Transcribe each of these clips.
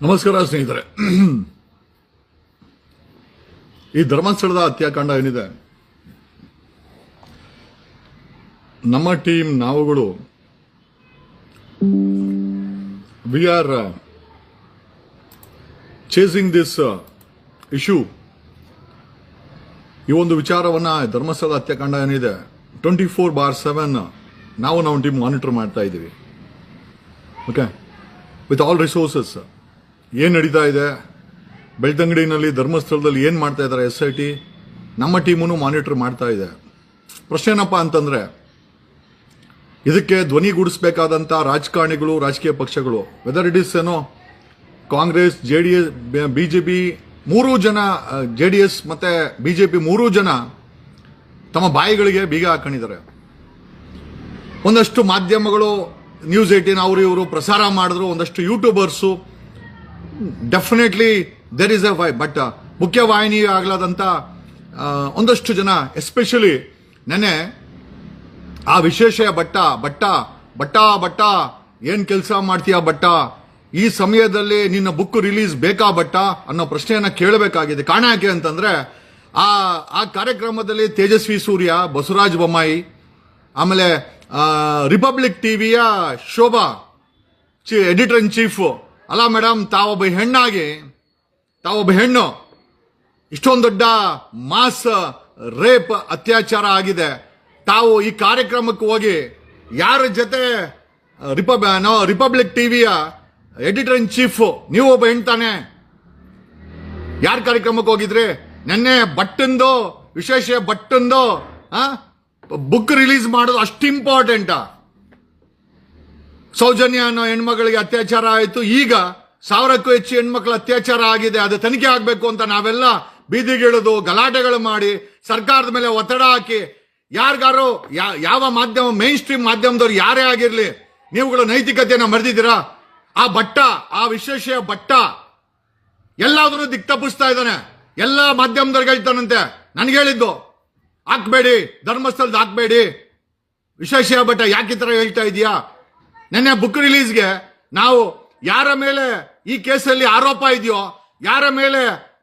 ನಮಸ್ಕಾರ ಸ್ನೇಹಿತರೆ. ಈ ಧರ್ಮಸ್ಥಳದ ಹತ್ಯಾಕಾಂಡ ಏನಿದೆ, ನಮ್ಮ ಟೀಮ್ ನಾವುಗಳು we are chasing this issue. ಈ ಒಂದು ವಿಚಾರವನ್ನ ಧರ್ಮಸ್ಥಳದ ಹತ್ಯಾಕಾಂಡ ಏನಿದೆ 24/7 ನಾವು ನಮ್ಮ ಟೀಮ್ ಮಾನಿಟರ್ ಮಾಡ್ತಾ ಇದ್ದೀವಿ. Okay, with all resources. ಏನು ನಡೀತಾ ಇದೆ ಬೆಳ್ತಂಗಡಿನಲ್ಲಿ, ಧರ್ಮಸ್ಥಳದಲ್ಲಿ ಏನು ಮಾಡ್ತಾ ಇದ್ದಾರೆ SIT, ನಮ್ಮ ಟೀಮನ್ನು ಮಾನಿಟರ್ ಮಾಡ್ತಾ ಇದೆ. ಪ್ರಶ್ನೆ ಏನಪ್ಪ ಅಂತಂದ್ರೆ, ಇದಕ್ಕೆ ಧ್ವನಿಗೂಡಿಸಬೇಕಾದಂಥ ರಾಜಕಾರಣಿಗಳು, ರಾಜಕೀಯ ಪಕ್ಷಗಳು, whether it is Congress, JDS, BJP, ಮೂರೂ ಜನ, JDS ಮತ್ತೆ BJP ಮೂರೂ ಜನ ತಮ್ಮ ಬಾಯಿಗಳಿಗೆ ಬೀಗ ಹಾಕೊಂಡಿದ್ದಾರೆ. ಒಂದಷ್ಟು ಮಾಧ್ಯಮಗಳು, ನ್ಯೂಸ್ 18 ಅವರು ಇವರು ಪ್ರಸಾರ ಮಾಡಿದ್ರು, ಒಂದಷ್ಟು YouTubers, definitely there is a why. But ಮುಖ್ಯವಾಹಿನಿ ಆಗ್ಲಾದಂಥ ಒಂದಷ್ಟು ಜನ, ಎಸ್ಪೆಷಲಿ ನೆನೆ ಆ ವಿಶೇಷ ಬಟ್ಟ ಏನ್ ಕೆಲಸ ಮಾಡ್ತೀಯ ಬಟ್ಟ, ಈ ಸಮಯದಲ್ಲಿ ನಿನ್ನ ಬುಕ್ ರಿಲೀಸ್ ಬೇಕಾ ಬಟ್ಟ ಅನ್ನೋ ಪ್ರಶ್ನೆಯನ್ನ ಕೇಳಬೇಕಾಗಿದೆ. ಕಾರಣ ಯಾಕೆ ಅಂತಂದ್ರೆ, ಆ ಕಾರ್ಯಕ್ರಮದಲ್ಲಿ ತೇಜಸ್ವಿ ಸೂರ್ಯ, ಬಸವರಾಜ ಬೊಮ್ಮಾಯಿ, ಆಮೇಲೆ ರಿಪಬ್ಲಿಕ್ ಟಿವಿಯ ಶೋಭಾ, ಎಡಿಟರ್ ಇನ್ ಚೀಫ್, ಅಲ್ಲ ಮೇಡಮ್, ತಾವೊಬ್ಬ ಹೆಣ್ಣು, ಇಷ್ಟೊಂದು ದೊಡ್ಡ ಮಾಸ್ ರೇಪ್ ಅತ್ಯಾಚಾರ ಆಗಿದೆ, ತಾವು ಈ ಕಾರ್ಯಕ್ರಮಕ್ಕೆ ಹೋಗಿ ಯಾರ ಜೊತೆ, ರಿಪಬ್ಲಿಕ್ ಟಿವಿಯ ಎಡಿಟರ್ ಇನ್ ಚೀಫ್ ನೀವು ಒಬ್ಬ ಹೆಣ್ತಾನೆ, ಯಾರ ಕಾರ್ಯಕ್ರಮಕ್ಕೆ ಹೋಗಿದ್ರಿ? ನೆನ್ನೆ ಬಟ್ಟಂದು, ವಿಶೇಷ ಬಟ್ಟಂದು ಬುಕ್ ರಿಲೀಸ್ ಮಾಡೋದು ಅಷ್ಟು ಇಂಪಾರ್ಟೆಂಟಾ? ಸೌಜನ್ಯ ಅನ್ನೋ ಹೆಣ್ಮಗಳಿಗೆ ಅತ್ಯಾಚಾರ ಆಯಿತು, ಈಗ 1000ಕ್ಕೂ ಹೆಚ್ಚು ಹೆಣ್ಮಕ್ಳ ಅತ್ಯಾಚಾರ ಆಗಿದೆ, ಅದು ತನಿಖೆ ಆಗಬೇಕು ಅಂತ ನಾವೆಲ್ಲ ಬೀದಿಗಿಳಿದು ಗಲಾಟೆಗಳು ಮಾಡಿ ಸರ್ಕಾರದ ಮೇಲೆ ಒತ್ತಡ ಹಾಕಿ, ಯಾರಿಗಾರು ಯಾವ ಮಾಧ್ಯಮ, ಮೇನ್ ಸ್ಟ್ರೀಮ್ ಮಾಧ್ಯಮದವ್ರು ಯಾರೇ ಆಗಿರ್ಲಿ, ನೀವುಗಳು ನೈತಿಕತೆಯನ್ನ ಮರೆದಿದ್ದೀರಾ? ಆ ವಿಶೇಷ ಬಟ್ಟ ಎಲ್ಲಾದ್ರೂ ದಿಕ್ ತಪ್ಪಿಸ್ತಾ ಇದ್ದಾನೆ. ಎಲ್ಲ ಮಾಧ್ಯಮದವ್ರಿಗೆ ಹೇಳ್ತಾನಂತೆ, ನನ್ಗೆ ಹೇಳಿದ್ದು ಹಾಕ್ಬೇಡಿ, ಧರ್ಮಸ್ಥಳದ ಹಾಕ್ಬೇಡಿ, ವಿಶೇಷ ಬಟ್ಟ ಯಾಕೆ ಈ ತರ ಹೇಳ್ತಾ ಇದೀಯಾ? ನೆನ್ನೆ ಬುಕ್ ರಿಲೀಸ್ಗೆ ನಾವು ಯಾರ ಮೇಲೆ ಈ ಕೇಸಲ್ಲಿ ಆರೋಪ ಇದೆಯೋ, ಯಾರ ಮೇಲೆ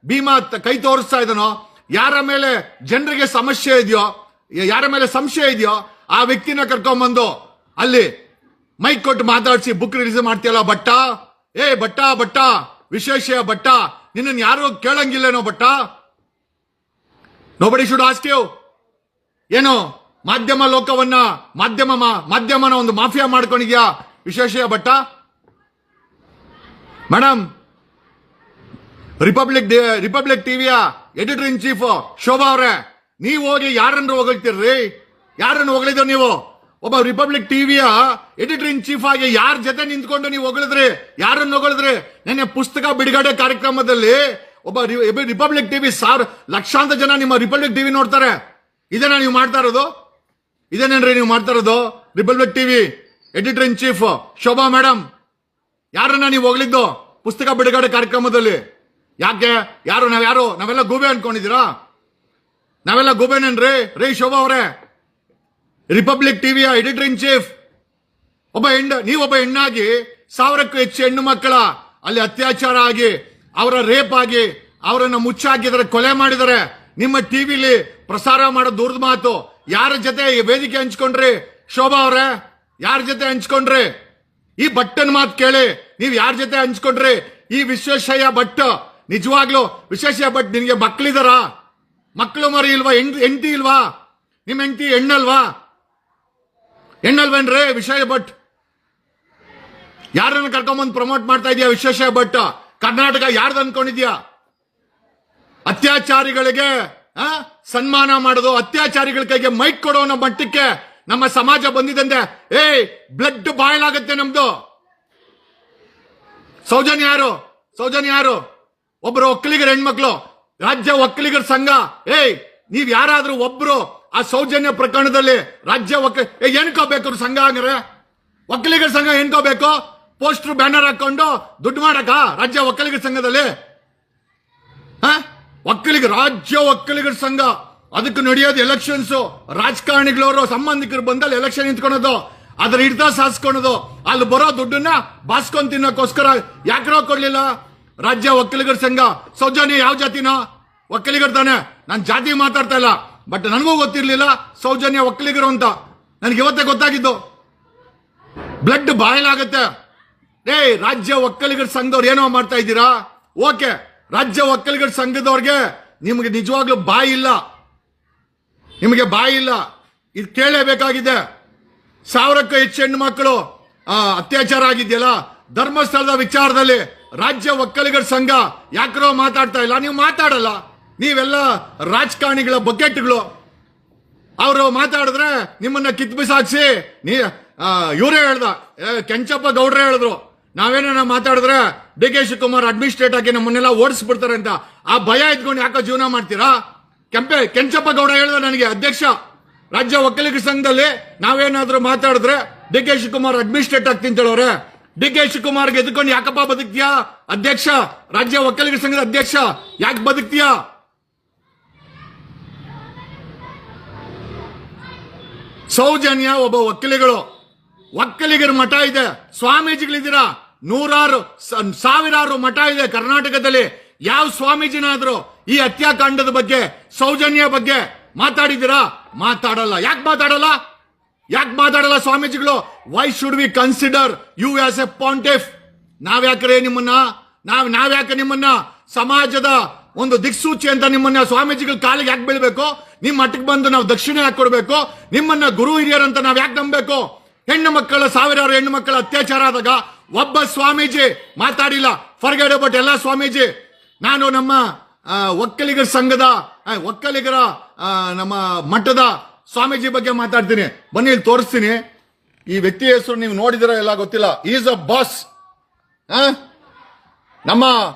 ಭೀಮಾ ಕೈ ತೋರಿಸ್ತಾ ಇದನೋ, ಯಾರ ಮೇಲೆ ಜನರಿಗೆ ಸಮಸ್ಯೆ ಇದೆಯೋ, ಯಾರ ಮೇಲೆ ಸಂಶಯ ಇದೆಯೋ, ಆ ವ್ಯಕ್ತಿನ ಕರ್ಕೊಂಡ್ಬಂದು ಅಲ್ಲಿ ಮೈಕ್ ಕೊಟ್ಟು ಮಾತಾಡಿಸಿ ಬುಕ್ ರಿಲೀಸ್ ಮಾಡ್ತೀಯಲ್ಲ ಬಟ್ಟ, ಬಟ್ಟ ವಿಶೇಷ ಬಟ್ಟ, ನಿನ್ನನ್ನು ಯಾರು ಕೇಳಂಗಿಲ್ಲೇನೋ Bhatta? Nobody should ask you. ಏನು ಮಾಧ್ಯಮ ಲೋಕವನ್ನ, ಮಾಧ್ಯಮನ ಒಂದು ಮಾಫಿಯಾ ಮಾಡ್ಕೊಂಡಿದ್ಯಾ ವಿಶೇಷ ಬಟ್ಟ? ಮೇಡಮ್, ರಿಪಬ್ಲಿಕ್ ಟಿವಿಯ ಎಡಿಟರ್ ಇನ್ ಚೀಫ್ ಶೋಭಾ ಅವರೇ, ನೀವು ಹೋಗಿ ಯಾರನ್ನು ಹೊಗಳ್ತೀರ್ರಿ? ಯಾರನ್ನು ಹೊಗಳಿದ್ರು ನೀವು? ಒಬ್ಬ ರಿಪಬ್ಲಿಕ್ ಟಿವಿಯ ಎಡಿಟರ್ ಇನ್ ಚೀಫ್ ಆಗಿ ಯಾರ ಜೊತೆ ನಿಂತ್ಕೊಂಡು ನೀವು ಹೊಗಳಿದ್ರಿ? ಯಾರನ್ನು ಹೊಗಳಿದ್ರಿ? ನೆನ್ನೆ ಪುಸ್ತಕ ಬಿಡುಗಡೆ ಕಾರ್ಯಕ್ರಮದಲ್ಲಿ ಒಬ್ಬ ರಿಪಬ್ಲಿಕ್ ಟಿವಿ ಲಕ್ಷಾಂತರ ಜನ ನಿಮ್ಮ ರಿಪಬ್ಲಿಕ್ ಟಿವಿ ನೋಡ್ತಾರೆ. ಇದೇನಾ ನೀವು ಮಾಡ್ತಾ ಇರೋದು? ಇದೇನೇನ್ರಿ ನೀವು ಮಾಡ್ತಾ ಇರೋದು? Republic TV editor in chief Shobha madam, ಯಾರನ್ನ ನೀವು ಹೊಗಳಿದ್ದು ಪುಸ್ತಕ ಬಿಡುಗಡೆ ಕಾರ್ಯಕ್ರಮದಲ್ಲಿ? ಯಾಕೆ? ನಾವೆಲ್ಲ ಗೂಬೆ ಅನ್ಕೊಂಡಿದ್ದೀರಾ? ನಾವೆಲ್ಲ ಗೂಬೆನೇನ್ರಿ? ರೇ ಶೋಭಾ ಅವರೇ, ರಿಪಬ್ಲಿಕ್ ಟಿವಿಯ ಎಡಿಟರ್ ಇನ್ ಚೀಫ್ ನೀವೊಬ್ಬ ಹೆಣ್ಣಾಗಿ 1000ಕ್ಕೂ ಹೆಚ್ಚು ಹೆಣ್ಣು ಮಕ್ಕಳ ಅಲ್ಲಿ ಅತ್ಯಾಚಾರ ಆಗಿ, ಅವರ ರೇಪ್ ಆಗಿ, ಅವರನ್ನ ಮುಚ್ಚಾಕಿದರೆ, ಕೊಲೆ ಮಾಡಿದರೆ, ನಿಮ್ಮ ಟಿವಿಲಿ ಪ್ರಸಾರ ಮಾಡೋ ದೂರದ ಮಾತು. ಯಾರ ಜೊತೆ ವೇದಿಕೆ ಹಂಚ್ಕೊಂಡ್ರಿ ಶೋಭಾ ಅವರೇ? ಯಾರ ಜೊತೆ ಹಂಚ್ಕೊಂಡ್ರಿ? ಈ ಬಟ್ಟನ್ ಮಾತು ಕೇಳಿ, ನೀವ್ ಯಾರ ಜೊತೆ ಹಂಚ್ಕೊಂಡ್ರಿ? ಈ ವಿಶ್ವೇಶ್ವರಯ್ಯ ಭಟ್, ನಿಜವಾಗ್ಲು ವಿಶ್ವೇಶ್ವರಯ್ಯ ಭಟ್ ನಿನ್ಗೆ ಮಕ್ಕಳಿದಾರ? ಮಕ್ಕಳು ಮರಿ ಇಲ್ವಾ? ಹೆಂಡತಿ ಇಲ್ವಾ? ನಿಮ್ ಹೆಂಡತಿ ಹೆಣ್ಣಲ್ವೇನ್ರಿ ವಿಶ್ವೇಶ್ವರಯ್ಯ ಭಟ್? ಯಾರನ್ನ ಕರ್ಕೊಂಬಂದು ಪ್ರಮೋಟ್ ಮಾಡ್ತಾ ಇದೀಯಾ ವಿಶ್ವೇಶ್ವರಯ್ಯ ಭಟ್? ಕರ್ನಾಟಕ ಯಾರ್ದು ಅನ್ಕೊಂಡಿದ್ಯಾ? ಅತ್ಯಾಚಾರಿಗಳಿಗೆ ಸನ್ಮಾನ ಮಾಡೋದು, ಅತ್ಯಾಚಾರಿಗಳ ಕೈಗೆ ಮೈಕ್ ಕೊಡೋ ಅನ್ನೋ ಮಟ್ಟಕ್ಕೆ ನಮ್ಮ ಸಮಾಜ ಬಂದಿದಂತೆ ಬ್ಲಡ್ ಬಾಯ್ಲ್ ಆಗುತ್ತೆ ನಮ್ದು. ಸೌಜನ್ಯ ಯಾರು? ಒಬ್ರು ಒಕ್ಕಲಿಗರ ಹೆಣ್ಮಕ್ಳು, ರಾಜ್ಯ ಒಕ್ಕಲಿಗರ ಸಂಘ. ನೀವ್ ಯಾರಾದ್ರೂ ಒಬ್ರು ಆ ಸೌಜನ್ಯ ಪ್ರಕರಣದಲ್ಲಿ ರಾಜ್ಯ ಏನ್ಕೋಬೇಕು ಸಂಘ? ಹಂಗಾರೆ ಒಕ್ಕಲಿಗರ ಸಂಘ ಏನ್ಕೋಬೇಕು? ಪೋಸ್ಟರ್ ಬ್ಯಾನರ್ ಹಾಕೊಂಡು ದುಡ್ಡು ಮಾಡಕ ರಾಜ್ಯ ಒಕ್ಕಲಿಗರ ಸಂಘದಲ್ಲಿ? ರಾಜ್ಯ ಒಕ್ಕಲಿಗರ ಸಂಘ, ಅದಕ್ಕೆ ನಡೆಯೋದು ಎಲೆಕ್ಷನ್ಸ್. ರಾಜಕಾರಣಿಗಳವರು ಸಂಬಂಧಿಕರು ಬಂದಲ್ಲಿ ಎಲೆಕ್ಷನ್ ನಿಂತ್ಕೊಳೋದು, ಅದ್ರ ಹಿಡ್ತಾ ಸಾಸ್ಕೊಳೋದು, ಅಲ್ಲಿ ಬರೋ ದುಡ್ಡನ್ನ ಬಾಸ್ಕೊಂಡ್ ತಿನ್ನೋಕ್ಕೋಸ್ಕರ ಯಾಕ್ರೋ ಕೊಡ್ಲಿಲ್ಲ? ರಾಜ್ಯ ಒಕ್ಕಲಿಗರ ಸಂಘ. ಸೌಜನ್ಯ ಯಾವ ಜಾತಿನ? ಒಕ್ಕಲಿಗರು ತಾನೆ. ನಾನು ಜಾತಿ ಮಾತಾಡ್ತಾ ಇಲ್ಲ, ಬಟ್ ನನಗೂ ಗೊತ್ತಿರ್ಲಿಲ್ಲ ಸೌಜನ್ಯ ಒಕ್ಕಲಿಗರು ಅಂತ. ನನಗೆ ಇವತ್ತೇ ಗೊತ್ತಾಗಿದ್ದು. ಬ್ಲಡ್ ಬಾಯ್ಲ್ ಆಗುತ್ತೆ. ರಾಜ್ಯ ಒಕ್ಕಲಿಗರ ಸಂಘದವ್ರು ಏನೋ ಮಾಡ್ತಾ ಇದ್ದೀರಾ? ಓಕೆ, ರಾಜ್ಯ ಒಕ್ಕಲಿಗರ ಸಂಘದವ್ರಿಗೆ ನಿಮಗೆ ನಿಜವಾಗ್ಲೂ ಬಾಯಿ ಇಲ್ಲ, ನಿಮಗೆ ಬಾಯಿ ಇಲ್ಲ. ಇದು ಕೇಳಲೇಬೇಕಾಗಿದೆ. 1000ಕ್ಕೂ ಹೆಚ್ಚು ಹೆಣ್ಣು ಮಕ್ಕಳು ಅತ್ಯಾಚಾರ ಆಗಿದೆಯಲ್ಲ, ಧರ್ಮಸ್ಥಳದ ವಿಚಾರದಲ್ಲಿ ರಾಜ್ಯ ಒಕ್ಕಲಿಗರ ಸಂಘ ಯಾಕ್ರೋ ಮಾತಾಡ್ತಾ ಇಲ್ಲ? ನೀವು ಮಾತಾಡಲ್ಲ, ನೀವೆಲ್ಲ ರಾಜಕಾರಣಿಗಳ ಬಕೆಟ್ಗಳು. ಅವರು ಮಾತಾಡಿದ್ರೆ ನಿಮ್ಮನ್ನ ಕಿತ್ ಬಿಸಾಕ್ಸಿ. ಇವರೇ ಹೇಳ್ದ, ಕೆಂಚಪ್ಪ ಗೌಡ್ರೆ ಹೇಳಿದ್ರು, ನಾವೇನ ಮಾತಾಡಿದ್ರೆ ಡಿ ಕೆ ಶಿವಕುಮಾರ್ ಅಡ್ಮಿನಿಸ್ಟ್ರೇಟ್ ಆಗಿ ನಮ್ಮನ್ನೆಲ್ಲ ಓಡಿಸ್ಬಿಡ್ತಾರೆ ಅಂತ. ಆ ಭಯ ಇದ್ಕೊಂಡು ಯಾಕೋ ಜೀವನ ಮಾಡ್ತೀರಾ? ಕೆಂಚಪ್ಪ ಗೌಡ ಹೇಳ್ದ ನನಗೆ, ಅಧ್ಯಕ್ಷ ರಾಜ್ಯ ಒಕ್ಕಲಿಗರ ಸಂಘದಲ್ಲಿ ನಾವೇನಾದ್ರೂ ಮಾತಾಡಿದ್ರೆ ಡಿ ಕೆ ಶಿವಕುಮಾರ್ ಅಡ್ಮಿನಿಸ್ಟ್ರೇಟ್ ಆಗ್ತೀನಿ ಹೇಳೋರೆ. ಡಿ ಕೆ ಶಿವಕುಮಾರ್ಗೆ ಎದ್ಕೊಂಡು ಯಾಕಪ್ಪ ಬದುಕ್ತೀಯಾ? ಅಧ್ಯಕ್ಷ, ರಾಜ್ಯ ಒಕ್ಕಲಿಗರ ಸಂಘದ ಅಧ್ಯಕ್ಷ, ಯಾಕೆ ಬದುಕ್ತೀಯಾ? ಸೌಜನ್ಯ ಒಬ್ಬ ಒಕ್ಕಲಿಗರ ಮಠ ಇದೆ, ಸ್ವಾಮೀಜಿಗಳಿದ್ದೀರಾ, ಸಾವಿರಾರು ಮಠ ಇದೆ ಕರ್ನಾಟಕದಲ್ಲಿ. ಯಾವ ಸ್ವಾಮೀಜಿನಾದ್ರೂ ಈ ಹತ್ಯಾಕಾಂಡದ ಬಗ್ಗೆ, ಸೌಜನ್ಯ ಬಗ್ಗೆ ಮಾತಾಡಿದ್ದೀರಾ? ಮಾತಾಡಲ್ಲ. ಯಾಕೆ ಮಾತಾಡಲ್ಲ ಸ್ವಾಮೀಜಿಗಳು? Why should we consider you as a pontiff? ನಾವ್ಯಾಕೆ ನಿಮ್ಮನ್ನ ಸಮಾಜದ ಒಂದು ದಿಕ್ಸೂಚಿ ಅಂತ ನಿಮ್ಮನ್ನ ಸ್ವಾಮೀಜಿಗಳ ಕಾಲಿಗೆ ಯಾಕೆ ಬೀಳ್ಬೇಕು? ನಿಮ್ಮ ಮಠಕ್ಕೆ ಬಂದು ನಾವು ದಕ್ಷಿಣೆ ಯಾಕೆ ಕೊಡ್ಬೇಕು? ನಿಮ್ಮನ್ನ ಗುರು ಹಿರಿಯರಂತ ನಾವ್ ಯಾಕೆ ನಂಬಬೇಕು? ಸಾವಿರಾರು ಹೆಣ್ಣು ಮಕ್ಕಳ ಅತ್ಯಾಚಾರ ಆದಾಗ ಒಬ್ಬ ಸ್ವಾಮೀಜಿ ಮಾತಾಡಿಲ್ಲ. ಫರ್ಗೆಟ್ ಅಬೌಟ್ ಎಲ್ಲ ಸ್ವಾಮೀಜಿ. ನಾನು ನಮ್ಮ ಒಕ್ಕಲಿಗರ ಸಂಘದ ನಮ್ಮ ಮಠದ ಸ್ವಾಮೀಜಿ ಬಗ್ಗೆ ಮಾತಾಡ್ತೀನಿ. ಬನ್ನಿ ಇಲ್ಲಿ ತೋರಿಸ್ತೀನಿ. ಈ ವ್ಯಕ್ತಿ ಹೆಸರು ನೀವು ನೋಡಿದಿರ ಎಲ್ಲ ಗೊತ್ತಿಲ್ಲ. Is a boss. ನಮ್ಮ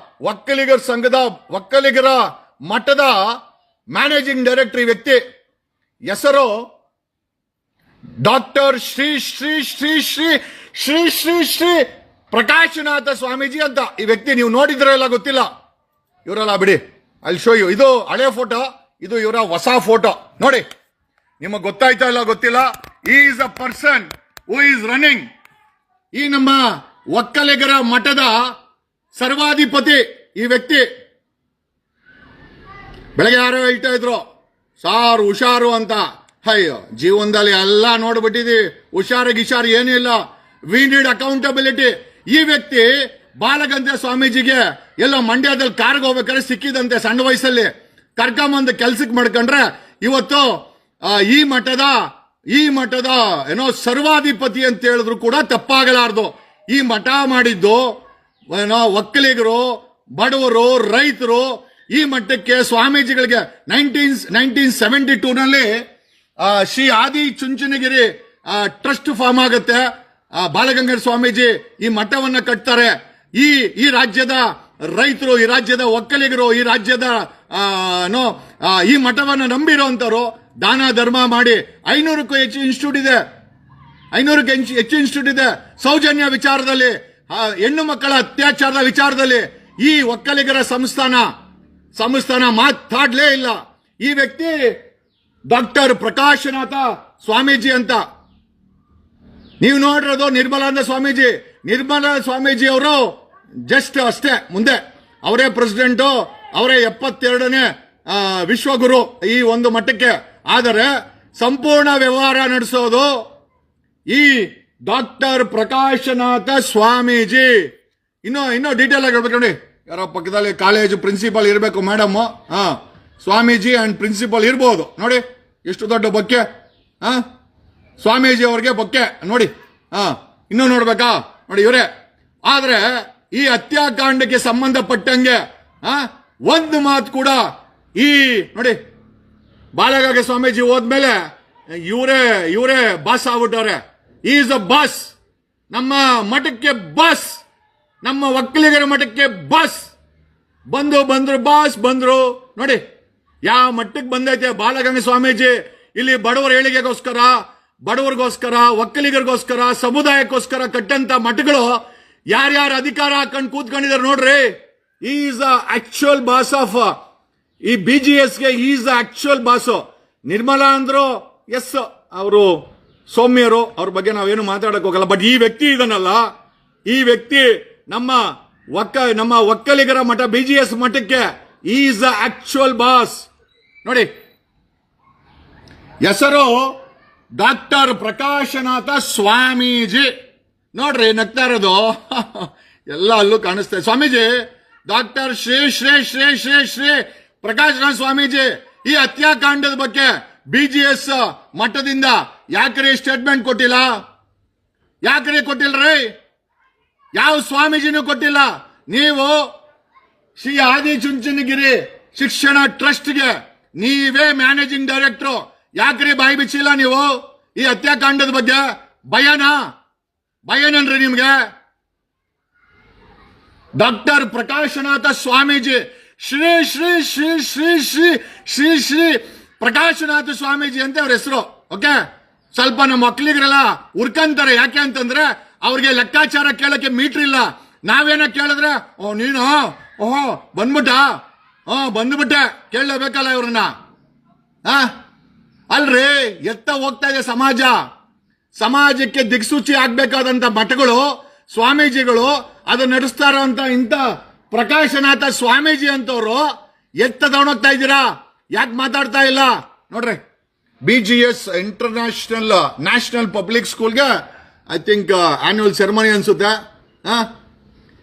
ಒಕ್ಕಲಿಗರ ಸಂಘದ ಒಕ್ಕಲಿಗರ ಮಠದ ಮ್ಯಾನೇಜಿಂಗ್ ಡೈರೆಕ್ಟರ್ ಈ ವ್ಯಕ್ತಿ ಹೆಸರು ಡಾಕ್ಟರ್ ಶ್ರೀ ಶ್ರೀ ಶ್ರೀ ಶ್ರೀ ಶ್ರೀ ಶ್ರೀ ಶ್ರೀ ಪ್ರಕಾಶನಾಥ ಸ್ವಾಮೀಜಿ ಅಂತ. ಈ ವ್ಯಕ್ತಿ ನೀವು ನೋಡಿದ್ರೆ ಎಲ್ಲ ಗೊತ್ತಿಲ್ಲ. ಇವರಲ್ಲ ಬಿಡಿ, ಅಲ್ಲಿ ಶೋ ಯು. ಇದು ಹಳೆ ಫೋಟೋ, ಇದು ಇವರ ಹೊಸ ಫೋಟೋ ನೋಡಿ. ನಿಮಗೆ ಗೊತ್ತಾಯ್ತಾ ಇಲ್ಲ ಗೊತ್ತಿಲ್ಲ. Is a person who is running. ಈ ನಮ್ಮ ಒಕ್ಕಲಿಗರ ಮಠದ ಸರ್ವಾಧಿಪತಿ ಈ ವ್ಯಕ್ತಿ. ಬೆಳಗ್ಗೆ ಯಾರೋ ಹೇಳ್ತಾ ಇದ್ರು ಸಾರ್ ಹುಷಾರು ಅಂತ. ಅಯ್ಯೋ, ಜೀವನದಲ್ಲಿ ಎಲ್ಲ ನೋಡ್ಬಿಟ್ಟಿದೀವಿ. ಹುಷಾರು ಏನೂ ಇಲ್ಲ. We need accountability. ಈ ವ್ಯಕ್ತಿ ಬಾಲಗಂಧೆ ಸ್ವಾಮೀಜಿಗೆ ಎಲ್ಲ ಮಂಡ್ಯದಲ್ಲಿ ಕಾರ್ಗೆ ಹೋಗ್ಬೇಕಾದ್ರೆ ಸಿಕ್ಕಿದಂತೆ. ಸಣ್ಣ ವಯಸ್ಸಲ್ಲಿ ಕರ್ಕೊಂಬಂದು ಕೆಲ್ಸಕ್ಕೆ ಮಾಡ್ಕೊಂಡ್ರೆ ಇವತ್ತು ಈ ಮಠದ ಏನೋ ಸರ್ವಾಧಿಪತಿ ಅಂತ ಹೇಳಿದ್ರು ಕೂಡ ತಪ್ಪಾಗಲಾರ್ದು. ಈ ಮಠ ಮಾಡಿದ್ದು ಏನೋ ಒಕ್ಕಲಿಗರು, ಬಡವರು, ರೈತರು. ಈ ಮಟ್ಟಕ್ಕೆ ಸ್ವಾಮೀಜಿಗಳಿಗೆ 1972ನಲ್ಲಿ ಶ್ರೀ ಆದಿ ಚುಂಚನಗಿರಿ ಟ್ರಸ್ಟ್ ಫಾರ್ಮ್ ಆಗುತ್ತೆ. ಬಾಲಗಂಗಾಧರ ಸ್ವಾಮೀಜಿ ಈ ಮಠವನ್ನ ಕಟ್ತಾರೆ. ಈ ರಾಜ್ಯದ ರೈತರು, ಈ ರಾಜ್ಯದ ಒಕ್ಕಲಿಗರು, ಈ ರಾಜ್ಯದ ಈ ಮಠವನ್ನ ನಂಬಿರುವಂತರು ದಾನ ಧರ್ಮ ಮಾಡಿ 500ಕ್ಕೂ ಹೆಚ್ಚು ಇನ್ಸ್ಟಿಟ್ಯೂಟ್ ಇದೆ. 500ಕ್ಕೆ ಹೆಚ್ಚು ಇನ್ಸ್ಟಿಟ್ಯೂಟ್ ಇದೆ. ಸೌಜನ್ಯ ವಿಚಾರದಲ್ಲಿ, ಹೆಣ್ಣು ಮಕ್ಕಳ ಅತ್ಯಾಚಾರದ ವಿಚಾರದಲ್ಲಿ ಈ ಒಕ್ಕಲಿಗರ ಸಂಸ್ಥಾನ ಮಾತಾಡ್ಲೇ ಇಲ್ಲ. ಈ ವ್ಯಕ್ತಿ ಡಾಕ್ಟರ್ ಪ್ರಕಾಶನಾಥ ಸ್ವಾಮೀಜಿ ಅಂತ. ನೀವು ನೋಡಿರೋದು ನಿರ್ಮಲಾನಂದ ಸ್ವಾಮೀಜಿ. ನಿರ್ಮಲಾ ಸ್ವಾಮೀಜಿ ಅವರು ಜಸ್ಟ್ ಅಷ್ಟೇ ಮುಂದೆ ಅವರೇ ಪ್ರೆಸಿಡೆಂಟು, ಅವರೇ 72ನೇ ವಿಶ್ವಗುರು ಈ ಒಂದು ಮಟ್ಟಕ್ಕೆ. ಆದರೆ ಸಂಪೂರ್ಣ ವ್ಯವಹಾರ ನಡೆಸೋದು ಈ ಡಾಕ್ಟರ್ ಪ್ರಕಾಶನಾಥ ಸ್ವಾಮೀಜಿ. ಇನ್ನೂ ಡೀಟೇಲ್ ಆಗಿ ಹೇಳ್ಬೇಕು ನೋಡಿ. ಯಾರೋ ಪಕ್ಕದಲ್ಲಿ ಕಾಲೇಜು ಪ್ರಿನ್ಸಿಪಾಲ್ ಇರಬೇಕು ಮೇಡಮ್. ಸ್ವಾಮೀಜಿ ಅಂಡ್ ಪ್ರಿನ್ಸಿಪಾಲ್ ಇರ್ಬೋದು ನೋಡಿ. ಎಷ್ಟು ದೊಡ್ಡ ಬೊಕ್ಕೆ ಸ್ವಾಮೀಜಿ ಅವ್ರಿಗೆ ಬೊಕ್ಕೆ ನೋಡಿ. ಇನ್ನೂ ನೋಡ್ಬೇಕಾ ನೋಡಿ ಇವರೇ. ಆದ್ರೆ ಈ ಹತ್ಯಾಕಾಂಡಕ್ಕೆ ಸಂಬಂಧಪಟ್ಟಂಗೆ ಒಂದು ಮಾತು ಕೂಡ ಈ ನೋಡಿ ಬಾಲಗಂಗಾಧರ ಸ್ವಾಮೀಜಿ ಹೋದ್ಮೇಲೆ ಇವರೇ ಬಾಸ್ ಆಗ್ಬಿಟ್ಟವ್ರೆ. Is a boss. ನಮ್ಮ ಮಠಕ್ಕೆ ಬಾಸ್, ನಮ್ಮ ಒಕ್ಕಲಿಗರ ಮಠಕ್ಕೆ ಬಾಸ್. ಬಂದ್ರು ಬಾಸ್ ಬಂದ್ರು ನೋಡಿ. ಯಾವ ಮಟ್ಟಕ್ಕೆ ಬಂದೈತೆ ಬಾಲಗಂಗಾಧರ ಸ್ವಾಮೀಜಿ. ಇಲ್ಲಿ ಬಡವರ ಏಳಿಗೆಗೋಸ್ಕರ, ಬಡವರಿಗೋಸ್ಕರ, ಒಕ್ಕಲಿಗರಿಗೋಸ್ಕರ, ಸಮುದಾಯಕ್ಕೋಸ್ಕರ ಕಟ್ಟಂತ ಮಠಗಳು ಯಾರ್ಯಾರು ಅಧಿಕಾರ ಹಾಕೊಂಡು ಕೂತ್ಕೊಂಡಿದ್ದಾರೆ ನೋಡ್ರಿ. Is the actual boss of ಈ BGSಗೆ. Is the actual boss. Nirmala ಅಂದ್ರು ಎಸ್, ಅವರು ಸೌಮ್ಯರು, ಅವ್ರ ಬಗ್ಗೆ ನಾವೇನು ಮಾತಾಡಕ್ ಹೋಗಲ್ಲ. ಬಟ್ ಈ ವ್ಯಕ್ತಿ ಇದನ್ನಲ್ಲ, ಈ ವ್ಯಕ್ತಿ ನಮ್ಮ ನಮ್ಮ ಒಕ್ಕಲಿಗರ ಮಠ BGS ಮಠಕ್ಕೆ ಈಸ್ ದ ಆಕ್ಚುಯಲ್ ಬಾಸ್. ನೋಡಿ, ಹೆಸರು ಡಾಕ್ಟರ್ ಪ್ರಕಾಶನಾಥ ಸ್ವಾಮೀಜಿ. ನೋಡ್ರಿ ನಗ್ತಾ ಇರೋದು ಎಲ್ಲ ಅಲ್ಲೂ ಕಾಣಿಸ್ತಾ ಇದೆ. ಸ್ವಾಮೀಜಿ ಡಾಕ್ಟರ್ ಶ್ರೀ ಶ್ರೀ ಶ್ರೀ ಶ್ರೀ ಶ್ರೀ ಪ್ರಕಾಶನಾಥ ಸ್ವಾಮೀಜಿ ಈ ಹತ್ಯಾಕಾಂಡದ ಬಗ್ಗೆ BGS ಮಠದಿಂದ ಯಾಕ್ರಿ ಸ್ಟೇಟ್ಮೆಂಟ್ ಕೊಟ್ಟಿಲ್ಲ? ಯಾಕ್ರಿ ಕೊಟ್ಟಿಲ್ರಿ? ಯಾವ ಸ್ವಾಮೀಜಿನೂ ಕೊಟ್ಟಿಲ್ಲ. ನೀವು ಶ್ರೀ ಆದಿಚುಂಚನಗಿರಿ ಶಿಕ್ಷಣ ಟ್ರಸ್ಟ್ಗೆ ನೀವೇ ಮ್ಯಾನೇಜಿಂಗ್ ಡೈರೆಕ್ಟರ್, ಯಾಕ್ರಿ ಬಾಯಿ ಬಿಚ್ಚಿಲ್ಲ ನೀವು ಈ ಹತ್ಯಾಕಾಂಡದ ಬಗ್ಗೆ? ಭಯನನ್ರಿ ನಿಮ್ಗೆ? ಡಾಕ್ಟರ್ ಪ್ರಕಾಶನಾಥ ಸ್ವಾಮೀಜಿ ಶ್ರೀ ಶ್ರೀ ಶ್ರೀ ಶ್ರೀ ಶ್ರೀ ಶ್ರೀ ಶ್ರೀ ಪ್ರಕಾಶನಾಥ ಸ್ವಾಮೀಜಿ ಅಂತ ಅವ್ರ ಹೆಸರು. ಓಕೆ, ಸ್ವಲ್ಪ ನಮ್ಮ ಒಕ್ಕಲಿಗರೆಲ್ಲ ಉರ್ಕಂತಾರೆ. ಯಾಕೆ ಅಂತಂದ್ರೆ ಅವ್ರಿಗೆ ಲೆಕ್ಕಾಚಾರ ಕೇಳಕ್ಕೆ ಮೀಟ್ರ್ ಇಲ್ಲ. ನಾವೇನ ಕೇಳಿದ್ರೆ ನೀನು ಬಂದ್ಬಿಟ್ಟೆ ಕೇಳಲೇಬೇಕಲ್ಲ ಇವ್ರನ್ನ. ಅಲ್ರಿ, ಎತ್ತ ಹೋಗ್ತಾ ಇದೆ ಸಮಾಜ. ಸಮಾಜಕ್ಕೆ ದಿಕ್ಸೂಚಿ ಆಗ್ಬೇಕಾದಂತ ಮಠಗಳು, ಸ್ವಾಮೀಜಿಗಳು ಅದು ನಡೆಸ್ತಾ ಇರೋಂತ ಇಂಥ ಪ್ರಕಾಶನಾಥ ಸ್ವಾಮೀಜಿ ಅಂತವ್ರು ಎತ್ತ ತಗೊಂಡೋಗ್ತಾ ಇದ್ದೀರಾ? ಯಾಕೆ ಮಾತಾಡ್ತಾ ಇಲ್ಲ? ನೋಡ್ರಿ, BGS ನ್ಯಾಷನಲ್ ಪಬ್ಲಿಕ್ ಸ್ಕೂಲ್ಗೆ ಐ ಥಿಂಕ್ ಆನ್ಯುವಲ್ ಸೆರೆಮನಿ ಅನ್ಸುತ್ತೆ.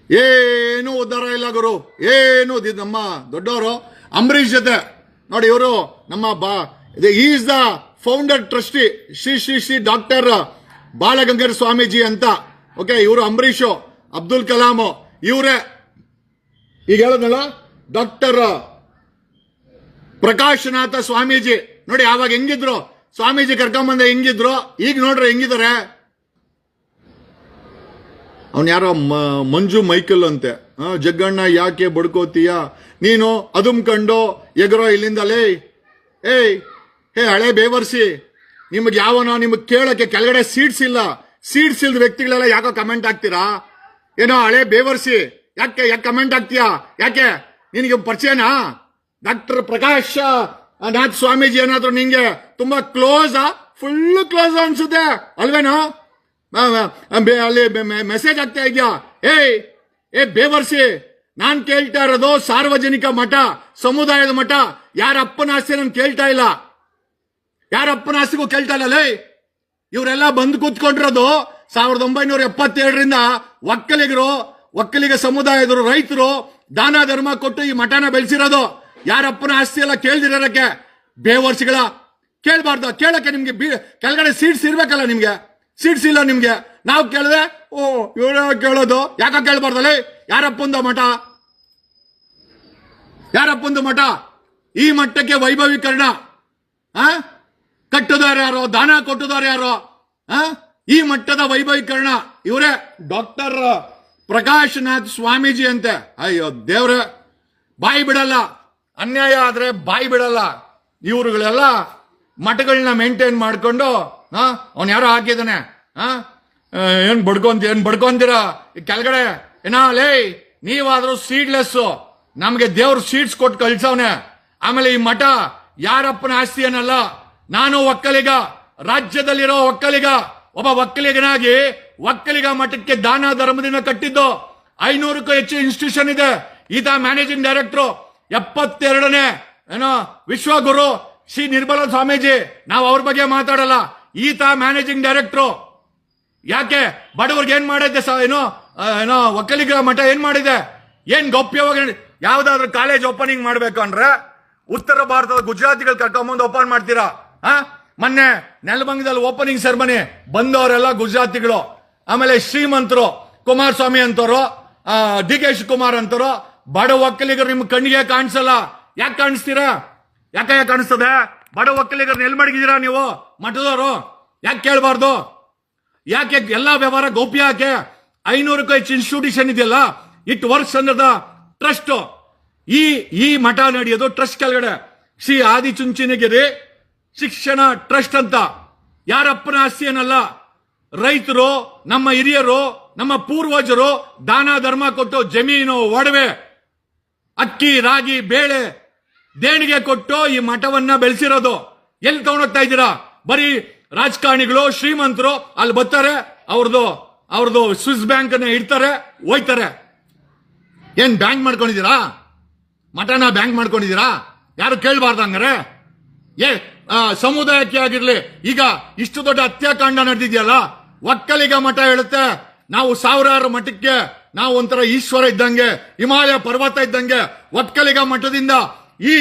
ಏನು ಉದ್ಧಾರ ಇಲ್ಲ ಗುರು, ಏನು. ನಮ್ಮ ದೊಡ್ಡವರು ಅಂಬರೀಷ್ ಜೊತೆ ನೋಡಿ, ಇವರು ನಮ್ಮ is the founder trustee Shri Shri Shri doctor Balagangadhara Swamiji ಅಂತ. ಓಕೆ, ಇವರು ಅಂಬರೀಷ್, ಅಬ್ದುಲ್ ಕಲಾಂ ಇವರೇ. ಈಗ ಹೇಳೋದಲ್ಲ ಡಾಕ್ಟರ್ ಪ್ರಕಾಶನಾಥ ಸ್ವಾಮೀಜಿ. ನೋಡಿ, ಆವಾಗ ಹೆಂಗಿದ್ರು ಸ್ವಾಮೀಜಿ ಕರ್ಕೊಂಬಂದ ಹೆಂಗಿದ್ರು, ಈಗ ನೋಡ್ರಿ ಹೆಂಗಿದ್ದಾರೆ. ಅವನ್ ಯಾರೋ ಮಂಜು ಮೈಕಲ್ ಅಂತೆ. ಜಗ್ಗಣ್ಣ ಯಾಕೆ ಬಡ್ಕೋತೀಯ ನೀನು, ಅದುಮ್ಕಂಡು ಎಗರೋ ಇಲ್ಲಿಂದಲೇ. ಹೇ ಹಳೆ ಬೇವರ್ಸಿ, ನಿಮ್ಗೆ ಯಾವನೋ ನಿಮ್ಗೆ ಕೇಳಕ್ಕೆ ಕೆಳಗಡೆ ಸೀಟ್ಸ್ ಇಲ್ದ ವ್ಯಕ್ತಿಗಳೆಲ್ಲ ಯಾಕೋ ಕಮೆಂಟ್ ಆಗ್ತೀರಾ? ಏನೋ ಹಳೆ ಬೇವರ್ಸಿ, ಯಾಕೆ ಕಮೆಂಟ್ ಆಗ್ತೀಯಾ? ಯಾಕೆ ನಿನಗೆ ಪರಿಚಯನಾ ಡಾಕ್ಟರ್ ಪ್ರಕಾಶ್ ನಾಥ್ ಸ್ವಾಮೀಜಿ? ಏನಾದ್ರು ನಿಂಗೆ ತುಂಬಾ ಫುಲ್ ಕ್ಲೋಸ್ ಅನ್ಸುತ್ತೆ ಅಲ್ವೇನೋ? ಅಲ್ಲಿ ಮೆಸೇಜ್ ಆಗ್ತಾ ಇದೆಯಾ? ಏ ಬೇವರ್ಸಿ, ನಾನ್ ಕೇಳ್ತಾ ಇರೋದು ಸಾರ್ವಜನಿಕ ಮಠ, ಸಮುದಾಯದ ಮಠ. ಯಾರ ಅಪ್ಪನ ಆಸ್ತಿ ನಾನು ಕೇಳ್ತಾ ಇಲ್ಲ, ಯಾರ ಅಪ್ಪನ ಆಸ್ತಿಗೂ ಕೇಳ್ತಾ ಇಲ್ಲ. ಇವರೆಲ್ಲ ಬಂದು ಕೂತ್ಕೊಂಡಿರೋದು 1977ರಿಂದ ಒಕ್ಕಲಿಗ ಸಮುದಾಯದವರು, ರೈತರು ದಾನ ಧರ್ಮ ಕೊಟ್ಟು ಈ ಮಠನ ಬೆಳೆಸಿರೋದು. ಯಾರಪ್ಪನ ಆಸ್ತಿ ಎಲ್ಲ ಕೇಳ್ದಿರೋಕ್ಕೆ ಬೇವರ್ಸಿಗಳ ಕೇಳಬಾರ್ದು. ಕೇಳಕ್ಕೆ ನಿಮ್ಗೆ ಕೆಳಗಡೆ ಸೀಟ್ಸ್ ಇರ್ಬೇಕಲ್ಲ, ನಿಮ್ಗೆ ಸೀಟ್ಸ್ ಇಲ್ಲ. ನಿಮ್ಗೆ ನಾವು ಕೇಳಿದ್ರೆ ಇವ್ರ ಕೇಳೋದು, ಯಾಕ ಕೇಳಬಾರ್ದಲ್ಲ? ಯಾರಪ್ಪಂದು ಮಠ? ಈ ಮಟ್ಟಕ್ಕೆ ವೈಭವೀಕರಣ ಕಟ್ಟುದಾರ ಯಾರೋ, ದಾನ ಕೊಟ್ಟುದಾರ ಯಾರೋ? ಈ ಮಟ್ಟದ ವೈಭವೀಕರಣ ಇವರೇ ಡಾಕ್ಟರ್ ಪ್ರಕಾಶನಾಥ್ ಸ್ವಾಮೀಜಿ ಅಂತೆ. ಅಯ್ಯೋ ದೇವ್ರೆ, ಬಾಯಿ ಬಿಡಲ್ಲ. ಅನ್ಯಾಯ ಆದ್ರೆ ಬಾಯಿ ಬಿಡಲ್ಲ. ಇವ್ರುಗಳೆಲ್ಲ ಮಠಗಳನ್ನ ಮೇಂಟೈನ್ ಮಾಡ್ಕೊಂಡು ಅವನ್ ಯಾರೋ ಹಾಕಿದಾನೆ. ಏನ್ ಬಡ್ಕೊಂತೀರ ಕೆಳಗಡೆ? ನೀವಾದ್ರೂ ಸೀಡ್ಲೆಸ್, ನಮ್ಗೆ ದೇವ್ರ ಸೀಟ್ಸ್ ಕೊಟ್ಟು ಕಳ್ಸವ್ನೆ. ಆಮೇಲೆ ಈ ಮಠ ಯಾರಪ್ಪನ ಆಸ್ತಿ ಏನಲ್ಲ. ನಾನು ಒಕ್ಕಲಿಗ, ರಾಜ್ಯದಲ್ಲಿರೋ ಒಕ್ಕಲಿಗ, ಒಬ್ಬ ಒಕ್ಕಲಿಗನಾಗಿ ಒಕ್ಕಲಿಗ ಮಠಕ್ಕೆ ದಾನ ಧರ್ಮದಿಂದ ಕಟ್ಟಿದ್ದು 500ಕ್ಕೂ ಹೆಚ್ಚು ಇನ್ಸ್ಟಿಟ್ಯೂಷನ್ ಇದೆ. ಈತ ಮ್ಯಾನೇಜಿಂಗ್ ಡೈರೆಕ್ಟರ್. 72ನೇ ವಿಶ್ವಗುರು ಶ್ರೀ ನಿರ್ಮಲ ಸ್ವಾಮೀಜಿ, ನಾವು ಅವ್ರ ಬಗ್ಗೆ ಮಾತಾಡಲ್ಲ. ಈತ ಮ್ಯಾನೇಜಿಂಗ್ ಡೈರೆಕ್ಟರ್. ಯಾಕೆ ಬಡವರ್ಗೆ ಏನ್ ಮಾಡಿದ್ದೆ? ಏನೋ ಒಕ್ಕಲಿಗ ಮಠ ಏನ್ ಮಾಡಿದೆ? ಏನ್ ಗೌಪ್ಯವಾಗಿ ಯಾವ್ದಾದ್ರು ಕಾಲೇಜ್ ಓಪನಿಂಗ್ ಮಾಡ್ಬೇಕಂದ್ರೆ ಉತ್ತರ ಭಾರತದ ಗುಜರಾತಿಗಳು ಕರ್ಕೊಂಬಂದು ಓಪನ್ ಮಾಡ್ತೀರಾ? ಮೊನ್ನೆ ನೆಲಮಂಗಲದಲ್ಲಿ ಓಪನಿಂಗ್ ಸೆರೆಮನಿ ಬಂದವರೆಲ್ಲ ಗುಜರಾತಿಗಳು. ಆಮೇಲೆ ಶ್ರೀಮಂತರು, ಕುಮಾರಸ್ವಾಮಿ ಅಂತವರು, DK ಶಿವಕುಮಾರ್ ಅಂತವರು. ಬಡ ಒಕ್ಕಲಿಗರು ನಿಮ್ ಕಣ್ಣಿಗೆ ಕಾಣಿಸಲ್ಲ. ಯಾಕೆ ಕಾಣಿಸ್ತೀರಾ? ಯಾಕೆ ಕಾಣಿಸ್ತದೆ? ಬಡ ಒಕ್ಕಲಿಗರನ್ನ ಎಲ್ಲಿ ಮಡಗಿದ್ದೀರಾ ನೀವು ಮಠದವರು? ಯಾಕೆ ಕೇಳಬಾರ್ದು? ಯಾಕೆ ಎಲ್ಲಾ ವ್ಯವಹಾರ ಗೌಪ್ಯ? ಯಾಕೆ 500ಕ್ಕೂ ಹೆಚ್ಚು ಇನ್ಸ್ಟಿಟ್ಯೂಷನ್ ಇದೆಯಲ್ಲ, it works under the trust. ಈ ಮಠ ನಡೆಯೋದು ಟ್ರಸ್ಟ್ ಕೆಳಗಡೆ, ಶ್ರೀ ಆದಿಚುಂಚನಗಿರಿ ಶಿಕ್ಷಣ ಟ್ರಸ್ಟ್ ಅಂತ. ಯಾರಪ್ಪನ ಆಸ್ತಿ ಏನಲ್ಲ. ರೈತರು, ನಮ್ಮ ಹಿರಿಯರು, ನಮ್ಮ ಪೂರ್ವಜರು ದಾನ ಧರ್ಮ ಕೊಟ್ಟು ಜಮೀನು, ಒಡವೆ, ಅಕ್ಕಿ, ರಾಗಿ, ಬೇಳೆ ದೇಣಿಗೆ ಕೊಟ್ಟು ಈ ಮಠವನ್ನ ಬೆಳೆಸಿರೋದು. ಎಲ್ಲಿ ತಗೊಂಡೋಗ್ತಾ ಇದ್ದೀರಾ? ಬರೀ ರಾಜಕಾರಣಿಗಳು, ಶ್ರೀಮಂತರು ಅಲ್ಲಿ ಬರ್ತಾರೆ, ಅವ್ರದ್ದು ಸ್ವಿಸ್ ಬ್ಯಾಂಕ್ ಅನ್ನ ಇಡ್ತಾರೆ, ಹೋಯ್ತಾರೆ. ಏನ್ ಬ್ಯಾಂಕ್ ಮಾಡ್ಕೊಂಡಿದ್ದೀರಾ? ಮಠನ ಬ್ಯಾಂಕ್ ಮಾಡ್ಕೊಂಡಿದ್ದೀರಾ? ಯಾರು ಕೇಳಬಾರ್ದು ಹಂಗಾರೆ? ಸಮುದಾಯಕ್ಕೆ ಆಗಿರ್ಲಿ, ಈಗ ಇಷ್ಟು ದೊಡ್ಡ ಹತ್ಯಾಕಾಂಡ ನಡೆದಿದೆಯಲ್ಲ, ಒಕ್ಕಲಿಗ ಮಠ ಹೇಳುತ್ತೆ ನಾವು ಸಾವಿರಾರು ಮಠಕ್ಕೆ ನಾವು ಒಂಥರ ಈಶ್ವರ ಇದ್ದಂಗೆ, ಹಿಮಾಲಯ ಪರ್ವತ ಇದ್ದಂಗೆ. ಒಕ್ಕಲಿಗ ಮಠದಿಂದ ಈ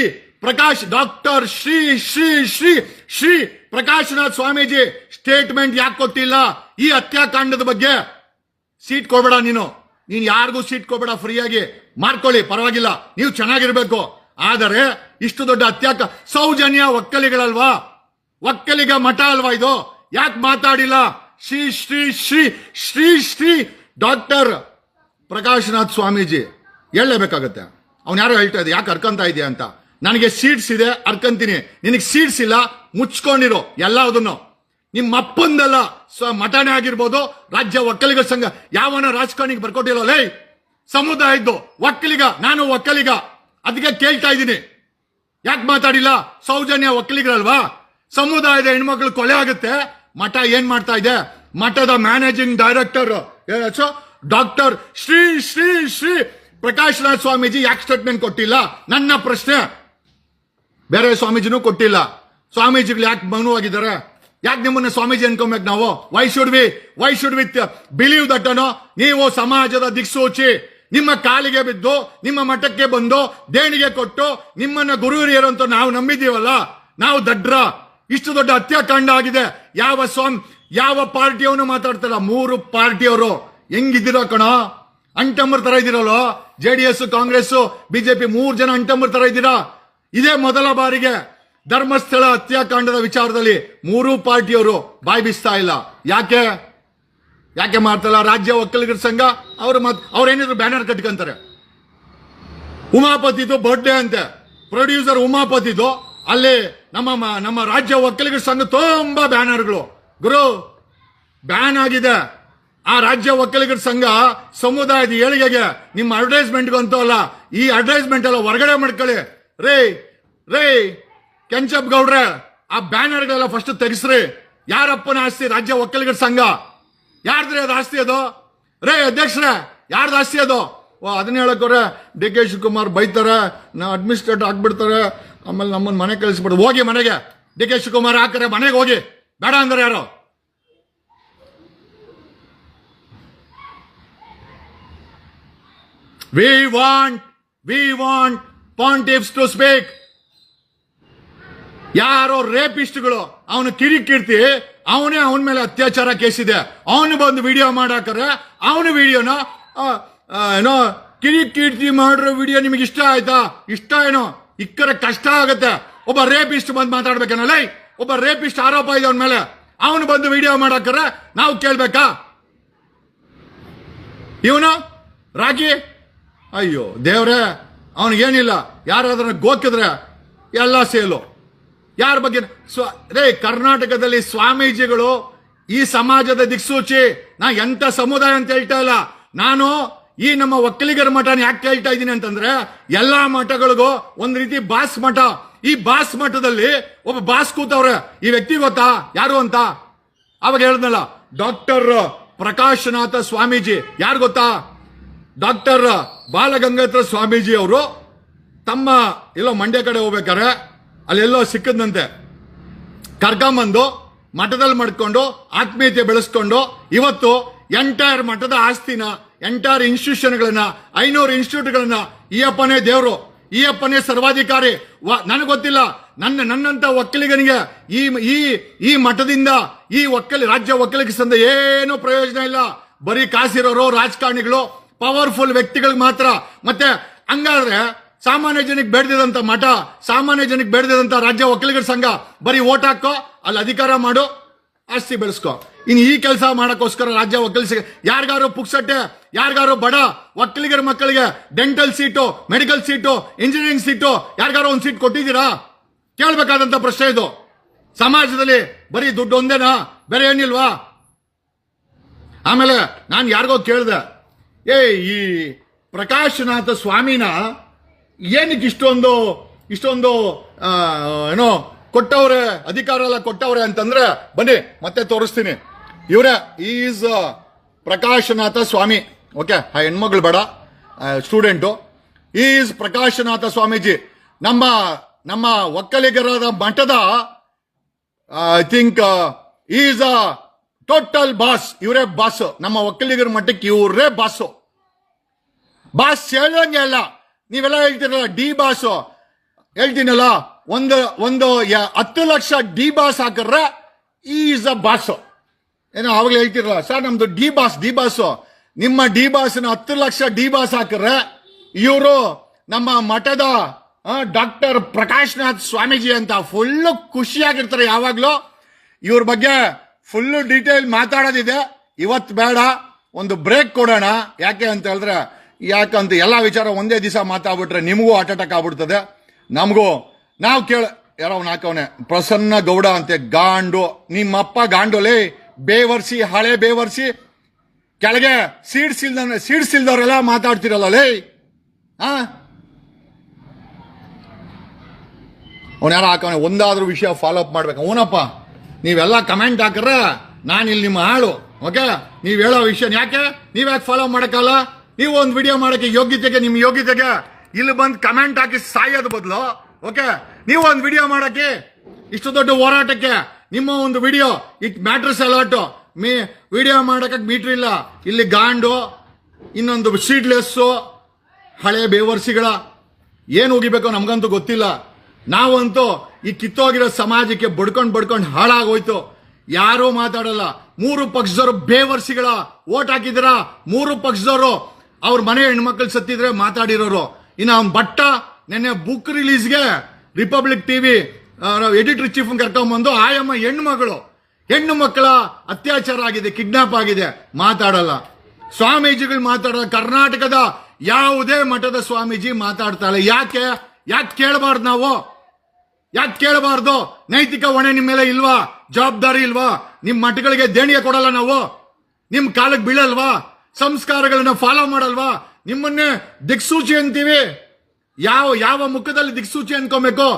ಪ್ರಕಾಶ್ ಡಾಕ್ಟರ್ ಶ್ರೀ ಶ್ರೀ ಶ್ರೀ ಶ್ರೀ ಪ್ರಕಾಶನಾಥ್ ಸ್ವಾಮೀಜಿ ಸ್ಟೇಟ್ಮೆಂಟ್ ಯಾಕೆ ಕೊಟ್ಟಿಲ್ಲ ಈ ಹತ್ಯಾಕಾಂಡದ ಬಗ್ಗೆ? ಸೀಟ್ ಕೊಡಬೇಡ, ನೀನು ಯಾರಿಗೂ ಸೀಟ್ ಕೊಡಬೇಡ, ಫ್ರೀಯಾಗಿ ಮಾಡ್ಕೊಳ್ಳಿ, ಪರವಾಗಿಲ್ಲ, ನೀವು ಚೆನ್ನಾಗಿರ್ಬೇಕು. ಆದರೆ ಇಷ್ಟು ದೊಡ್ಡ ಸೌಜನ್ಯ ಒಕ್ಕಲಿಗಳಲ್ವಾ, ಒಕ್ಕಲಿಗ ಮಠ ಅಲ್ವಾ ಇದು? ಯಾಕೆ ಮಾತಾಡಿಲ್ಲ? ಶ್ರೀ ಶ್ರೀ ಶ್ರೀ ಶ್ರೀ ಶ್ರೀ ಡಾಕ್ಟರ್ ಪ್ರಕಾಶನಾಥ್ ಸ್ವಾಮೀಜಿ ಹೇಳಲೇಬೇಕಾಗತ್ತೆ. ಅವ್ನು ಯಾರೋ ಹೇಳ್ತಾ ಇದ್ದೆ, ಯಾಕೆ ಅರ್ಕಂತ ಇದೆಯಾ ಅಂತ. ನನಗೆ ಸೀಟ್ಸ್ ಇದೆ, ಅರ್ಕಂತೀನಿ. ನಿನಗೆ ಸೀಟ್ಸ್ ಇಲ್ಲ, ಮುಚ್ಕೊಂಡಿರೋ ಎಲ್ಲದನ್ನು. ನಿಮ್ಮ ಅಪ್ಪಂದಲ್ಲ, ಮಠನೇ ಆಗಿರ್ಬೋದು, ರಾಜ್ಯ ಒಕ್ಕಲಿಗ ಸಂಘ ಯಾವನ ರಾಜಕಾರಣಿಗೆ ಬರ್ಕೊಟ್ಟಿಲ್ಲ. ಲೈ ಸಮುದಾಯದ್ದು ಒಕ್ಕಲಿಗ, ನಾನು ಒಕ್ಕಲಿಗ, ಅದಕ್ಕೆ ಕೇಳ್ತಾ ಇದ್ದೀನಿ, ಯಾಕೆ ಮಾತಾಡಿಲ್ಲ? ಸೌಜನ್ಯ ಒಕ್ಕಲಿಗರಲ್ವಾ? ಸಮುದಾಯದ ಹೆಣ್ಮಕ್ಳು ಕೊಲೆ ಆಗುತ್ತೆ, ಮಠ ಏನ್ ಮಾಡ್ತಾ ಇದೆ? ಮಠದ managing director doctor Shri Shri Shri Prakashnath Swamiji ಯಾಕೆ ಸ್ಟೇಟ್ಮೆಂಟ್ ಕೊಟ್ಟಿಲ್ಲ? ನನ್ನ ಪ್ರಶ್ನೆ. ಬೇರೆ ಸ್ವಾಮೀಜಿನೂ ಕೊಟ್ಟಿಲ್ಲ. ಸ್ವಾಮೀಜಿಗಳು ಯಾಕೆ ಮೌನವಾಗಿದ್ದಾರೆ? ಯಾಕೆ ನಿಮ್ಮನ್ನ ಸ್ವಾಮೀಜಿ ಅನ್ಕೊಬೇಕು ನಾವು? Y should we believe that ಅನ್ನೋ? ನೀವು ಸಮಾಜದ ದಿಕ್ಸೂಚಿ. ನಿಮ್ಮ ಕಾಲಿಗೆ ಬಿದ್ದು, ನಿಮ್ಮ ಮಠಕ್ಕೆ ಬಂದು ದೇಣಿಗೆ ಕೊಟ್ಟು ನಿಮ್ಮನ್ನ ಗುರು ಹಿರಿಯರು ಅಂತ ನಾವು ನಂಬಿದ್ದೀವಲ್ಲ, ನಾವು ದಡ್ರ. ಇಷ್ಟು ದೊಡ್ಡ ಹತ್ಯಾಕಾಂಡ ಆಗಿದೆ. ಯಾವ ಪಾರ್ಟಿಯವನು ಮಾತಾಡ್ತಾರ? 3 ಪಾರ್ಟಿಯವರು ಹೆಂಗಿದ್ದೀರೋ ಕಣ, ಅಂಟಮ್ಮರ್ ತರ ಇದ್ದೀರಲ್ಲ. JDS, ಕಾಂಗ್ರೆಸ್, ಬಿಜೆಪಿ 3 ಜನ ಅಂಟಮ್ಮರ್ ತರ ಇದ್ದೀರಾ. ಇದೇ ಮೊದಲ ಬಾರಿಗೆ ಧರ್ಮಸ್ಥಳ ಹತ್ಯಾಕಾಂಡದ ವಿಚಾರದಲ್ಲಿ 3 ಪಾರ್ಟಿಯವರು ಬಾಯಿ ಬಿಸ್ತಾ ಇಲ್ಲ. ಯಾಕೆ ಮಾಡ್ತಲ್ಲ? ರಾಜ್ಯ ಒಕ್ಕಲಿಗರ ಸಂಘ ಅವ್ರೇನಿದ್ರು ಬ್ಯಾನರ್ ಕಟ್ಕೊಂತಾರೆ. ಉಮಾಪತಿದು ಬರ್ಡೇ ಅಂತೆ, ಪ್ರೊಡ್ಯೂಸರ್ ಉಮಾಪತಿದು. ಅಲ್ಲಿ ನಮ್ಮ ರಾಜ್ಯ ಒಕ್ಕಲಿಗರ ಸಂಘ ತುಂಬಾ ಬ್ಯಾನರ್ಗಳು ಗುರು ಬ್ಯಾನ್ ಆಗಿದೆ. ಆ ರಾಜ್ಯ ಒಕ್ಕಲಿಗರ ಸಂಘ ಸಮುದಾಯದ ಏಳಿಗೆಗೆ ನಿಮ್ಮ ಅಡ್ವರ್ಟೈಸ್ಮೆಂಟ್ ಅಂತೂ ಅಲ್ಲ, ಈ ಅಡ್ವರ್ಟೈಸ್ಮೆಂಟ್ ಎಲ್ಲ ಹೊರಗಡೆ ಮಾಡ್ಕೊಳ್ಳಿ. ರೇ ಕೆಂಚಪ್ ಗೌಡ್ರೆ, ಆ ಬ್ಯಾನರ್ಗಳೆಲ್ಲ ಫಸ್ಟ್ ತೆಗಿಸ್ರಿ. ಯಾರಪ್ಪನ ಆಸ್ತಿ? ರಾಜ್ಯ ಒಕ್ಕಲಿಗರ ಸಂಘ. ಯಾರ್ದ್ರಿ ಅದು ಆಸ್ತಿ? ಅದು ರೇ ಅಧ್ಯಕ್ಷರೇ, ಯಾರ್ದು ಆಸ್ತಿ ಅದು? ಅದನ್ನ ಹೇಳಕ್ಕೋರೆ DK ಶಿವಕುಮಾರ್ ಬೈತಾರೆ, ಅಡ್ಮಿನಿಸ್ಟ್ರೇಟರ್ ಆಗ್ಬಿಡ್ತಾರೆ, ಆಮೇಲೆ ನಮ್ಮನ್ನ ಮನೆ ಕಳಿಸ್ಬಿಡು. ಹೋಗಿ ಮನೆಗೆ, DK ಶಿವಕುಮಾರ್ ಹಾಕರೆ ಮನೆಗೆ ಹೋಗಿ, ಬೇಡ ಅಂದ್ರೆ ಯಾರು? We want pontiffs to speak. ಯಾರೋ ರೇಪಿಸ್ಟ್ಗಳು, ಅವನು ಕಿರಿಕೀರ್ತಿ, ಅವನ ಮೇಲೆ ಅತ್ಯಾಚಾರ ಕೇಸಿದೆ, ಅವನು ಬಂದು ವಿಡಿಯೋ ಮಾಡಾಕರೆ ಅವನು ವಿಡಿಯೋನ ಏನೋ ಕಿರಿಕೀರ್ತಿ ಮಾಡಿರೋ ವಿಡಿಯೋ ನಿಮಗೆ ಇಷ್ಟ ಆಯ್ತಾ? ಇಷ್ಟ ಏನೋ? ಇಕ್ಕರೆ ಕಷ್ಟ ಆಗತ್ತೆ. ಒಬ್ಬ ರೇಪಿಸ್ಟ್ ಬಂದು ಮಾತಾಡ್ಬೇಕೇನಲ್ಲ? ಒಬ್ಬ ರೇಪಿಸ್ಟ್ ಆರೋಪ ಇದೆ ಅವನ ಮೇಲೆ, ಅವನು ಬಂದು ವಿಡಿಯೋ ಮಾಡಾಕರೆ ನಾವು ಕೇಳ್ಬೇಕಾ? ಇವನು ರಾಕಿ, ಅಯ್ಯೋ ದೇವ್ರೆ, ಅವನಿಗೇನಿಲ್ಲ. ಯಾರಾದ್ರೂ ಗೋಕಿದ್ರೆ ಎಲ್ಲ ಸೇಲು. ಯಾರ ಬಗ್ಗೆ? ಕರ್ನಾಟಕದಲ್ಲಿ ಸ್ವಾಮೀಜಿಗಳು ಈ ಸಮಾಜದ ದಿಕ್ಸೂಚಿ. ನಾ ಎಂತ ಸಮುದಾಯ ಅಂತ ಹೇಳ್ತಾ ಇಲ್ಲ, ನಾನು ಈ ನಮ್ಮ ಒಕ್ಕಲಿಗರ ಮಠನ ಯಾಕೆ ಹೇಳ್ತಾ ಇದ್ದೀನಿ ಅಂತಂದ್ರೆ, ಎಲ್ಲಾ ಮಠಗಳಿಗೂ ಒಂದ್ ರೀತಿ ಬಾಸ್ ಮಠ. ಈ ಬಾಸ್ ಮಠದಲ್ಲಿ ಒಬ್ಬ ಬಾಸ್ ಕೂತವ್ರೆ. ಈ ವ್ಯಕ್ತಿ ಗೊತ್ತಾ ಯಾರು ಅಂತ? ಅವಾಗ ಹೇಳಿದ್ನಲ್ಲ, ಡಾಕ್ಟರ್ ಪ್ರಕಾಶನಾಥ ಸ್ವಾಮೀಜಿ. ಯಾರು ಗೊತ್ತಾ? ಡಾಕ್ಟರ್ ಬಾಲಗಂಗಾಧರ ಸ್ವಾಮೀಜಿ ಅವರು ತಮ್ಮ ಎಲ್ಲೋ ಮಂಡ್ಯ ಕಡೆ ಹೋಗ್ಬೇಕಾರೆ ಅಲ್ಲೆಲ್ಲೋ ಸಿಕ್ಕದಂತೆ, ಕರ್ಕೊಂಬಂದು ಮಠದಲ್ಲಿ ಮಾಡ್ಕೊಂಡು ಆತ್ಮೀಯತೆ ಬೆಳೆಸ್ಕೊಂಡು ಇವತ್ತು ಎಂಟೈರ್ ಮಠದ ಆಸ್ತಿನ, ಎಂಟೈರ್ ಇನ್ಸ್ಟಿಟ್ಯೂಷನ್ಗಳನ್ನ, 500 ಇನ್ಸ್ಟಿಟ್ಯೂಟ್ಗಳನ್ನ ಈ ಅಪ್ಪನೇ ದೇವರು, ಈ ಅಪ್ಪನೇ ಸರ್ವಾಧಿಕಾರಿ. ನನಗೆ ಗೊತ್ತಿಲ್ಲ, ನನ್ನಂತ ಒಕ್ಕಲಿಗನಿಗೆ ಈ ಮಠದಿಂದ, ಈ ರಾಜ್ಯ ಒಕ್ಕಲಿಗ ಸಂಘ ಏನೂ ಪ್ರಯೋಜನ ಇಲ್ಲ. ಬರೀ ಕಾಸಿರೋರು, ರಾಜಕಾರಣಿಗಳು, ಪವರ್ಫುಲ್ ವ್ಯಕ್ತಿಗಳಿಗೆ ಮಾತ್ರ. ಮತ್ತೆ ಹಂಗಾದ್ರೆ ಸಾಮಾನ್ಯ ಜನಕ್ಕೆ ಬೇಡದಿದಂತ ಮಠ, ಸಾಮಾನ್ಯ ಜನಕ್ಕೆ ಬೇಡದಿದಂತ ರಾಜ್ಯ ಒಕ್ಕಲಿಗರ ಸಂಘ ಬರೀ ಓಟ್ ಹಾಕೋ, ಅಲ್ಲಿ ಅಧಿಕಾರ ಮಾಡು, ಆಸ್ತಿ ಬೆಳೆಸ್ಕೋ. ಇನ್ನು ಈ ಕೆಲಸ ಮಾಡಕ್ಕೋಸ್ಕರ ರಾಜ್ಯ ಒಕ್ಕಲಿಗ ಯಾರಿಗಾರು ಪುಕ್ಸಟ್ಟೆ, ಯಾರಿಗಾರು ಬಡ ಒಕ್ಕಲಿಗರ ಮಕ್ಕಳಿಗೆ dental seat, medical seat, engineering seat ಯಾರಿಗಾರು ಒಂದು ಸೀಟ್ ಕೊಟ್ಟಿದ್ದೀರಾ? ಕೇಳಬೇಕಾದಂತ ಪ್ರಶ್ನೆ ಇದು. ಸಮಾಜದಲ್ಲಿ ಬರೀ ದುಡ್ಡು ಒಂದೇನಾ? ಬೇರೆ ಏನಿಲ್ವಾ? ಆಮೇಲೆ ನಾನು ಯಾರಿಗೋ ಕೇಳಿದೆ, ಈ ಪ್ರಕಾಶನಾಥ ಸ್ವಾಮಿನ ಏನಕ್ಕೆ ಇಷ್ಟೊಂದು ಏನೋ ಕೊಟ್ಟವ್ರೆ, ಅಧಿಕಾರ ಎಲ್ಲ ಕೊಟ್ಟವ್ರೆ ಅಂತಂದ್ರೆ, ಬನ್ನಿ ಮತ್ತೆ ತೋರಿಸ್ತೀನಿ. ಇವರೇ ಈಸ್ ಪ್ರಕಾಶನಾಥ ಸ್ವಾಮಿ. ಓಕೆ, ಆ ಹೆಣ್ಮಗಳು ಬೇಡ, ಸ್ಟೂಡೆಂಟು. ಈಸ್ ಪ್ರಕಾಶನಾಥ ಸ್ವಾಮೀಜಿ, ನಮ್ಮ ನಮ್ಮ ಒಕ್ಕಲಿಗರಾದ ಮಠದ I think is a total boss. ಇವರೇ ಬಾಸ್, ನಮ್ಮ ಒಕ್ಕಲಿಗರ ಮಠಕ್ಕೆ ಇವರೇ ಬಾಸು. ಬಾಸ್ ಹೇಳ್ದಂಗೆ ಅಲ್ಲ, ನೀವೆಲ್ಲ ಹೇಳ್ತಿರಲ್ಲ ಡಿ ಬಾಸ್, ಹೇಳ್ತೀನಲ್ಲ, ಒಂದು 10 ಲಕ್ಷ ಡಿ ಬಾಸ್ ಹಾಕಿದ್ರೆ ಈಸ್ ಅ ಬಾಸ್. ಏನೋ ಅವಾಗಲೇ ಹೇಳ್ತಿರಲ್ಲ ಸರ್ ನಮ್ದು ಡಿ ಬಾಸ್. ನಿಮ್ಮ ಡಿ ಬಾಸ್ನ 10 ಲಕ್ಷ ಡಿ ಬಾಸ್ ಹಾಕಿದ್ರೆ ಇವರು ನಮ್ಮ ಮಠದ ಡಾಕ್ಟರ್ ಪ್ರಕಾಶ್ನಾಥ್ ಸ್ವಾಮೀಜಿ ಅಂತ ಫುಲ್ಲು ಖುಷಿಯಾಗಿರ್ತಾರೆ ಯಾವಾಗ್ಲೂ. ಇವ್ರ ಬಗ್ಗೆ ಫುಲ್ಲು ಡೀಟೇಲ್ ಮಾತಾಡೋದಿದೆ. ಇವತ್ತು ಬೇಡ, ಒಂದು ಬ್ರೇಕ್ ಕೊಡೋಣ. ಯಾಕಂತ ಎಲ್ಲ ವಿಚಾರ ಒಂದೇ ದಿವಸ ಮಾತಾಡ್ಬಿಟ್ರೆ ನಿಮಗೂ ಹಾರ್ಟ್ ಅಟ್ಯಾಕ್ ಆಗ್ಬಿಡ್ತದೆ, ನಮಗೂ. ನಾವು ಯಾರೋ ನಾಕವನೆ ಪ್ರಸನ್ನ ಗೌಡ ಅಂತೆ, ಗಾಂಡು. ನಿಮ್ಮಪ್ಪ ಗಾಂಡೋಲೆ, ಬೇವರ್ಸಿ, ಹಳೆ ಬೇವರ್ಸಿ, ಕೆಳಗೆ ಸೀಡ್ಸ್ ಇಲ್ದವ್ರೆಲ್ಲ ಮಾತಾಡ್ತಿರಲ್ಲ ಲೇ. ಅವನು ಯಾರೋ ಹಾಕವನೆ ಒಂದಾದ್ರೂ ವಿಷಯ ಫಾಲೋ ಅಪ್ ಮಾಡ್ಬೇಕು. ಅವನಪ್ಪ ನೀವೆಲ್ಲ ಕಮೆಂಟ್ ಹಾಕ್ರೆ ನಾನು ಇಲ್ಲಿ ನಿಮ್ಮ ಆಳು. ಓಕೆ, ನೀವ್ ಹೇಳೋ ವಿಷಯ ಯಾಕೆ ಫಾಲೋ ಮಾಡಕ್ಕಲ್ಲ? ನೀವು ಒಂದು ವಿಡಿಯೋ ಮಾಡಕ್ಕೆ ನಿಮ್ಮ ಯೋಗ್ಯತೆಗೆ ಇಲ್ಲಿ ಬಂದು ಕಮೆಂಟ್ ಹಾಕಿ ಸಾಯೋದು ಬದಲು, ಓಕೆ, ನೀವು ಒಂದು ವಿಡಿಯೋ ಮಾಡಕ್ಕೆ ಇಷ್ಟು ದೊಡ್ಡ ಹೋರಾಟಕ್ಕೆ ನಿಮ್ಮ ಒಂದು video it matters a lot. Video ಮಾಡಕ್ಕೆ ಮೀಟ್ರ್ ಇಲ್ಲ. ಇಲ್ಲಿ ಗಾಂಡು, ಇನ್ನೊಂದು ಸೀಡ್ಲೆಸ್ಸು, ಹಳೆ ಬೇವರ್ಸಿಗಳ ಏನು ಹೋಗಿಬೇಕೋ ನಮ್ಗಂತೂ ಗೊತ್ತಿಲ್ಲ. ನಾವಂತೂ ಈ ಕಿತ್ತೋಗಿರೋ ಸಮಾಜಕ್ಕೆ ಬಡ್ಕೊಂಡು ಹಾಳಾಗೋಯ್ತು. ಯಾರೂ ಮಾತಾಡಲ್ಲ. 3 ಪಕ್ಷದವರು ಬೇವರ್ಸಿಗಳ ಓಟ್ ಹಾಕಿದಿರ. 3 ಪಕ್ಷದವರು ಅವ್ರ ಮನೆ ಹೆಣ್ಮಕ್ಳು ಸತ್ತಿದ್ರೆ ಮಾತಾಡಿರೋರು. ಇನ್ನು ಬಟ್ಟ ನೆನ್ನೆ ಬುಕ್ ರಿಲೀಸ್ಗೆ ರಿಪಬ್ಲಿಕ್ ಟಿವಿ ಎಡಿಟರ್ ಚೀಫ್ ಕರ್ಕೊಂಡ್ಬಂದು ಆಯಮ್ಮ ಹೆಣ್ಣು ಮಕ್ಕಳ ಅತ್ಯಾಚಾರ ಆಗಿದೆ, ಕಿಡ್ನಾಪ್ ಆಗಿದೆ, ಮಾತಾಡಲ್ಲ. ಸ್ವಾಮೀಜಿಗಳು ಮಾತಾಡಲ್ಲ. ಕರ್ನಾಟಕದ ಯಾವುದೇ ಮಠದ ಸ್ವಾಮೀಜಿ ಮಾತಾಡ್ತಾಳೆ. ಯಾಕೆ ಕೇಳಬಾರ್ದು ನಾವು? ಯಾಕೆ ಕೇಳಬಾರ್ದು? ನೈತಿಕ ಹೊಣೆ ನಿಮ್ಮ ಮೇಲೆ ಇಲ್ವಾ? ಜವಾಬ್ದಾರಿ ಇಲ್ವಾ? ನಿಮ್ ಮಠಗಳಿಗೆ ದೇಣಿಗೆ ಕೊಡಲ್ಲ ನಾವು? ನಿಮ್ ಕಾಲಕ್ಕೆ ಬೀಳಲ್ವಾ? ಸಂಸ್ಕಾರಗಳನ್ನ ಫಾಲೋ ಮಾಡಲ್ವಾ? ನಿಮ್ಮನ್ನೇ ದಿಕ್ಸೂಚಿ ಅಂತೀವಿ. ಯಾವ ಮುಖದಲ್ಲಿ ದಿಕ್ಸೂಚಿ ಅನ್ಕೋಬೇಕು?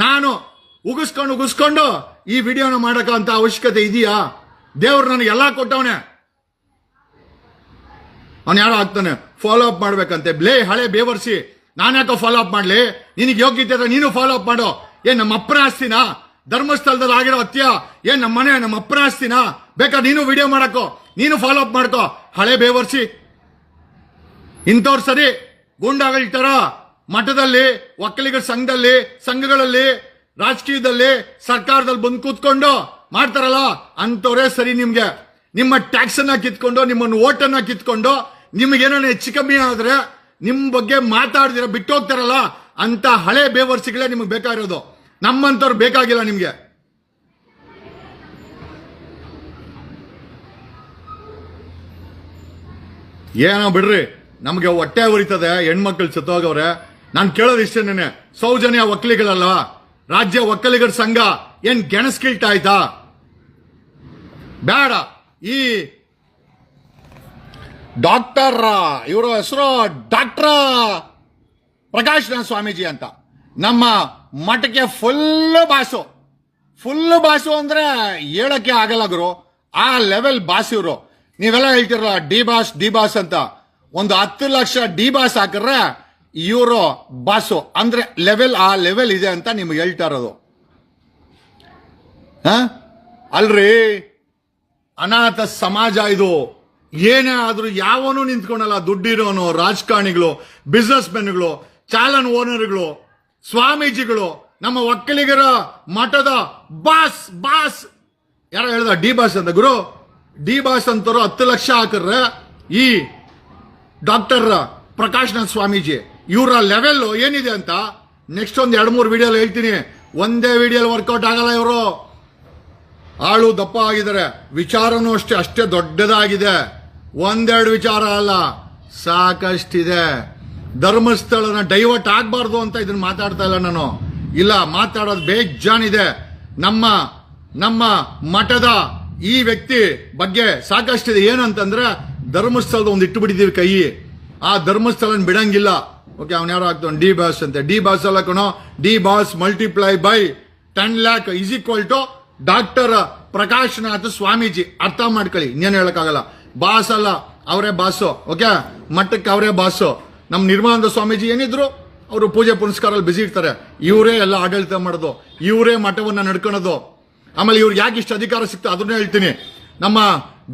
ನಾನು ಉಗಿಸ್ಕೊಂಡು ಈ ವಿಡಿಯೋನ ಮಾಡಕ್ಕಂತ ಅವಶ್ಯಕತೆ ಇದೆಯಾ? ದೇವ್ರು ನನಗೆ ಎಲ್ಲಾ ಕೊಟ್ಟವನೆ. ಅವನು ಯಾರೋ ಆಗ್ತಾನೆ ಫಾಲೋ ಅಪ್ ಮಾಡ್ಬೇಕಂತೆ. ಹಳೆ ಬೇವರ್ಸಿ, ನಾನ್ಯಾಕೋ ಫಾಲೋ ಅಪ್ ಮಾಡ್ಲಿ? ನಿನಗೆ ಯೋಗ್ಯತೆ ಇದ್ರೆ ನೀನು ಫಾಲೋ ಅಪ್ ಮಾಡೋ. ನಮ್ಮ ಅಪ್ಪನ ಆಸ್ತಿನ? ಧರ್ಮಸ್ಥಳದಲ್ಲಿ ಆಗಿರೋ ಹತ್ಯ ನಮ್ಮ ಅಪ್ಪನ ಆಸ್ತಿನ? ಬೇಕಾದ್ರೆ ನೀನು ವಿಡಿಯೋ ಮಾಡಕ್ಕೋ, ನೀನು ಫಾಲೋ ಅಪ್ ಮಾಡ್ಕೋ. ಹಳೆ ಬೇವರ್ಸಿ ಇಂಥವ್ರು ಸರಿ ಗೂಂಡಾಗಳ ತರ ಮಠದಲ್ಲಿ, ಒಕ್ಕಲಿಗರ ಸಂಘಗಳಲ್ಲಿ, ರಾಜಕೀಯದಲ್ಲಿ, ಸರ್ಕಾರದಲ್ಲಿ ಬಂದು ಕೂತ್ಕೊಂಡು ಮಾಡ್ತಾರಲ್ಲ, ಅಂತವ್ರೇ ಸರಿ. ನಿಮ್ಗೆ ನಿಮ್ಮ ಟ್ಯಾಕ್ಸ್ ಅನ್ನ ಕಿತ್ಕೊಂಡು, ನಿಮ್ಮನ್ನು ಓಟನ್ನ ಕಿತ್ಕೊಂಡು, ನಿಮ್ಗೇನೋ ಹೆಚ್ಚು ಕಮ್ಮಿ ಆದ್ರೆ ನಿಮ್ ಬಗ್ಗೆ ಮಾತಾಡ್ದಿರ ಬಿಟ್ಟು ಹೋಗ್ತಾರಲ್ಲ, ಅಂತ ಹಳೆ ಬೇವರ್ಸಿಗಳೇ ನಿಮ್ಗೆ ಬೇಕಾಗಿರೋದು. ನಮ್ಮಂತವ್ರು ಬೇಕಾಗಿಲ್ಲ ನಿಮ್ಗೆ. ಏನೋ ಬಿಡ್ರಿ, ನಮ್ಗೆ ಹೊಟ್ಟೆ ಉರಿತದೆ. ಹೆಣ್ಮಕ್ಳು ಸತ್ತೋಗವ್ರೆ. ನಾನು ಕೇಳೋದು ಇಷ್ಟೇನೆ, ಸೌಜನ್ಯ ಒಕ್ಕಲಿಗರಲ್ಲ, ರಾಜ್ಯ ಒಕ್ಕಲಿಗರ ಸಂಘ ಏನ್ ಗೆಣಸ್ಕಿಲ್ತಾ ಆಯ್ತಾ? ಬೇಡ. ಈ ಡಾಕ್ಟರ್, ಇವರ ಹೆಸರು ಡಾಕ್ಟರ್ ಪ್ರಕಾಶ್ನಾಥ್ ಸ್ವಾಮೀಜಿ ಅಂತ, ನಮ್ಮ ಮಠಕ್ಕೆ ಫುಲ್ ಬಾಸು ಅಂದ್ರೆ ಹೇಳಕ್ಕೆ ಆಗಲ್ಲ ಗುರು. ಆ ಲೆವೆಲ್ ಬಾಸ್ ಇವರು. ನೀವೆಲ್ಲ ಹೇಳ್ತಿರಲ್ಲ ಡಿ ಬಾಸ್ ಅಂತ. ಒಂದು 10 ಲಕ್ಷ ಡಿ ಬಾಸ್ ಹಾಕಿದ್ರೆ ಇವರು ಬಾಸು ಅಂದ್ರೆ ಆ ಲೆವೆಲ್ ಇದೆ ಅಂತ ನಿಮ್ಗೆ ಹೇಳ್ತಾ ಇರೋದು. ಅಲ್ರಿ, ಅನಾಥ ಸಮಾಜ ಇದು. ಏನೇ ಆದ್ರೂ ಯಾವನು ನಿಂತ್ಕೊಂಡಲ್ಲ. ದುಡ್ಡಿರೋನು, ರಾಜಕಾರಣಿಗಳು, ಬಿಸ್ನೆಸ್ ಮೆನ್ಗಳು, ಚಾಲನ್ ಓನರ್ಗಳು, ಸ್ವಾಮೀಜಿಗಳು, ನಮ್ಮ ಒಕ್ಕಲಿಗರ ಮಠದ ಬಾಸ್ ಯಾರೋ ಹೇಳ್ದ ಡಿ ಬಾಸ್ ಅಂತ. ಗುರು, ಡಿ ಬಾಸ್ ಅಂತವ್ರು 10 ಲಕ್ಷ ಹಾಕಿದ್ರೆ ಈ ಡಾಕ್ಟರ್ ಪ್ರಕಾಶ್ನಾಥ್ ಸ್ವಾಮೀಜಿ ಇವರ ಲೆವೆಲ್ ಏನಿದೆ ಅಂತ ನೆಕ್ಸ್ಟ್ ಒಂದು 2-3 ವಿಡಿಯೋ ಹೇಳ್ತೀನಿ. ಒಂದೇ ವಿಡಿಯೋ ವರ್ಕೌಟ್ ಆಗಲ್ಲ. ಇವರು ಆಳು ದಪ್ಪ ಆಗಿದ್ದಾರೆ, ವಿಚಾರನೂ ಅಷ್ಟೇ ದೊಡ್ಡದಾಗಿದೆ. 1-2 ವಿಚಾರ ಅಲ್ಲ, ಸಾಕಷ್ಟಿದೆ. ಧರ್ಮಸ್ಥಳನ ಡೈವರ್ಟ್ ಆಗ್ಬಾರ್ದು ಅಂತ ಇದನ್ನ ಮಾತಾಡ್ತಾ ಇಲ್ಲ ನಾನು. ಇಲ್ಲ, ಮಾತಾಡೋದು ಬೇಜಾನಿದೆ. ನಮ್ಮ ಮಠದ ಈ ವ್ಯಕ್ತಿ ಬಗ್ಗೆ ಸಾಕಷ್ಟಿದೆ. ಏನಂತಂದ್ರೆ ಧರ್ಮಸ್ಥಳದ ಒಂದು ಇಟ್ಟು ಬಿಟ್ಟಿದ್ದೀವಿ ಕೈ. ಆ ಧರ್ಮಸ್ಥಳನ ಬಿಡಂಗಿಲ್ಲ. ಓಕೆ, ಅವನು ಯಾರು ಆಗ್ತಾನೆ ಡಿ ಬಾಸ್ ಅಂತೆ. ಡಿ ಬಾಸ್ ಅಲ್ಲ ಕಣೋ, D boss multiply by 10 lakh is equal to doctor Prakashnath Swamiji. ಅರ್ಥ ಮಾಡ್ಕೊಳ್ಳಿ, ಇನ್ನೇನು ಹೇಳಕ್ಕಾಗಲ್ಲ. ಬಾಸ್ ಅಲ್ಲ, ಅವರೇ ಬಾಸು. ಓಕೆ, ಮಠಕ್ಕೆ ಅವರೇ ಬಾಸು. ನಮ್ಮ ನಿರ್ಮಲಾನಂದ ಸ್ವಾಮೀಜಿ ಏನಿದ್ರು ಅವರು ಪೂಜೆ ಪುನಸ್ಕಾರಲ್ಲಿ ಬಿಸಿ ಇರ್ತಾರೆ. ಇವರೇ ಎಲ್ಲ ಆಡಳಿತ ಮಾಡೋದು, ಇವರೇ ಮಠವನ್ನ ನಡ್ಕೊಳ್ಳೋದು. ಆಮೇಲೆ ಇವ್ರಿಗೆ ಯಾಕೆ ಇಷ್ಟು ಅಧಿಕಾರ ಸಿಕ್ತು ಅದನ್ನೇ ಹೇಳ್ತೀನಿ. ನಮ್ಮ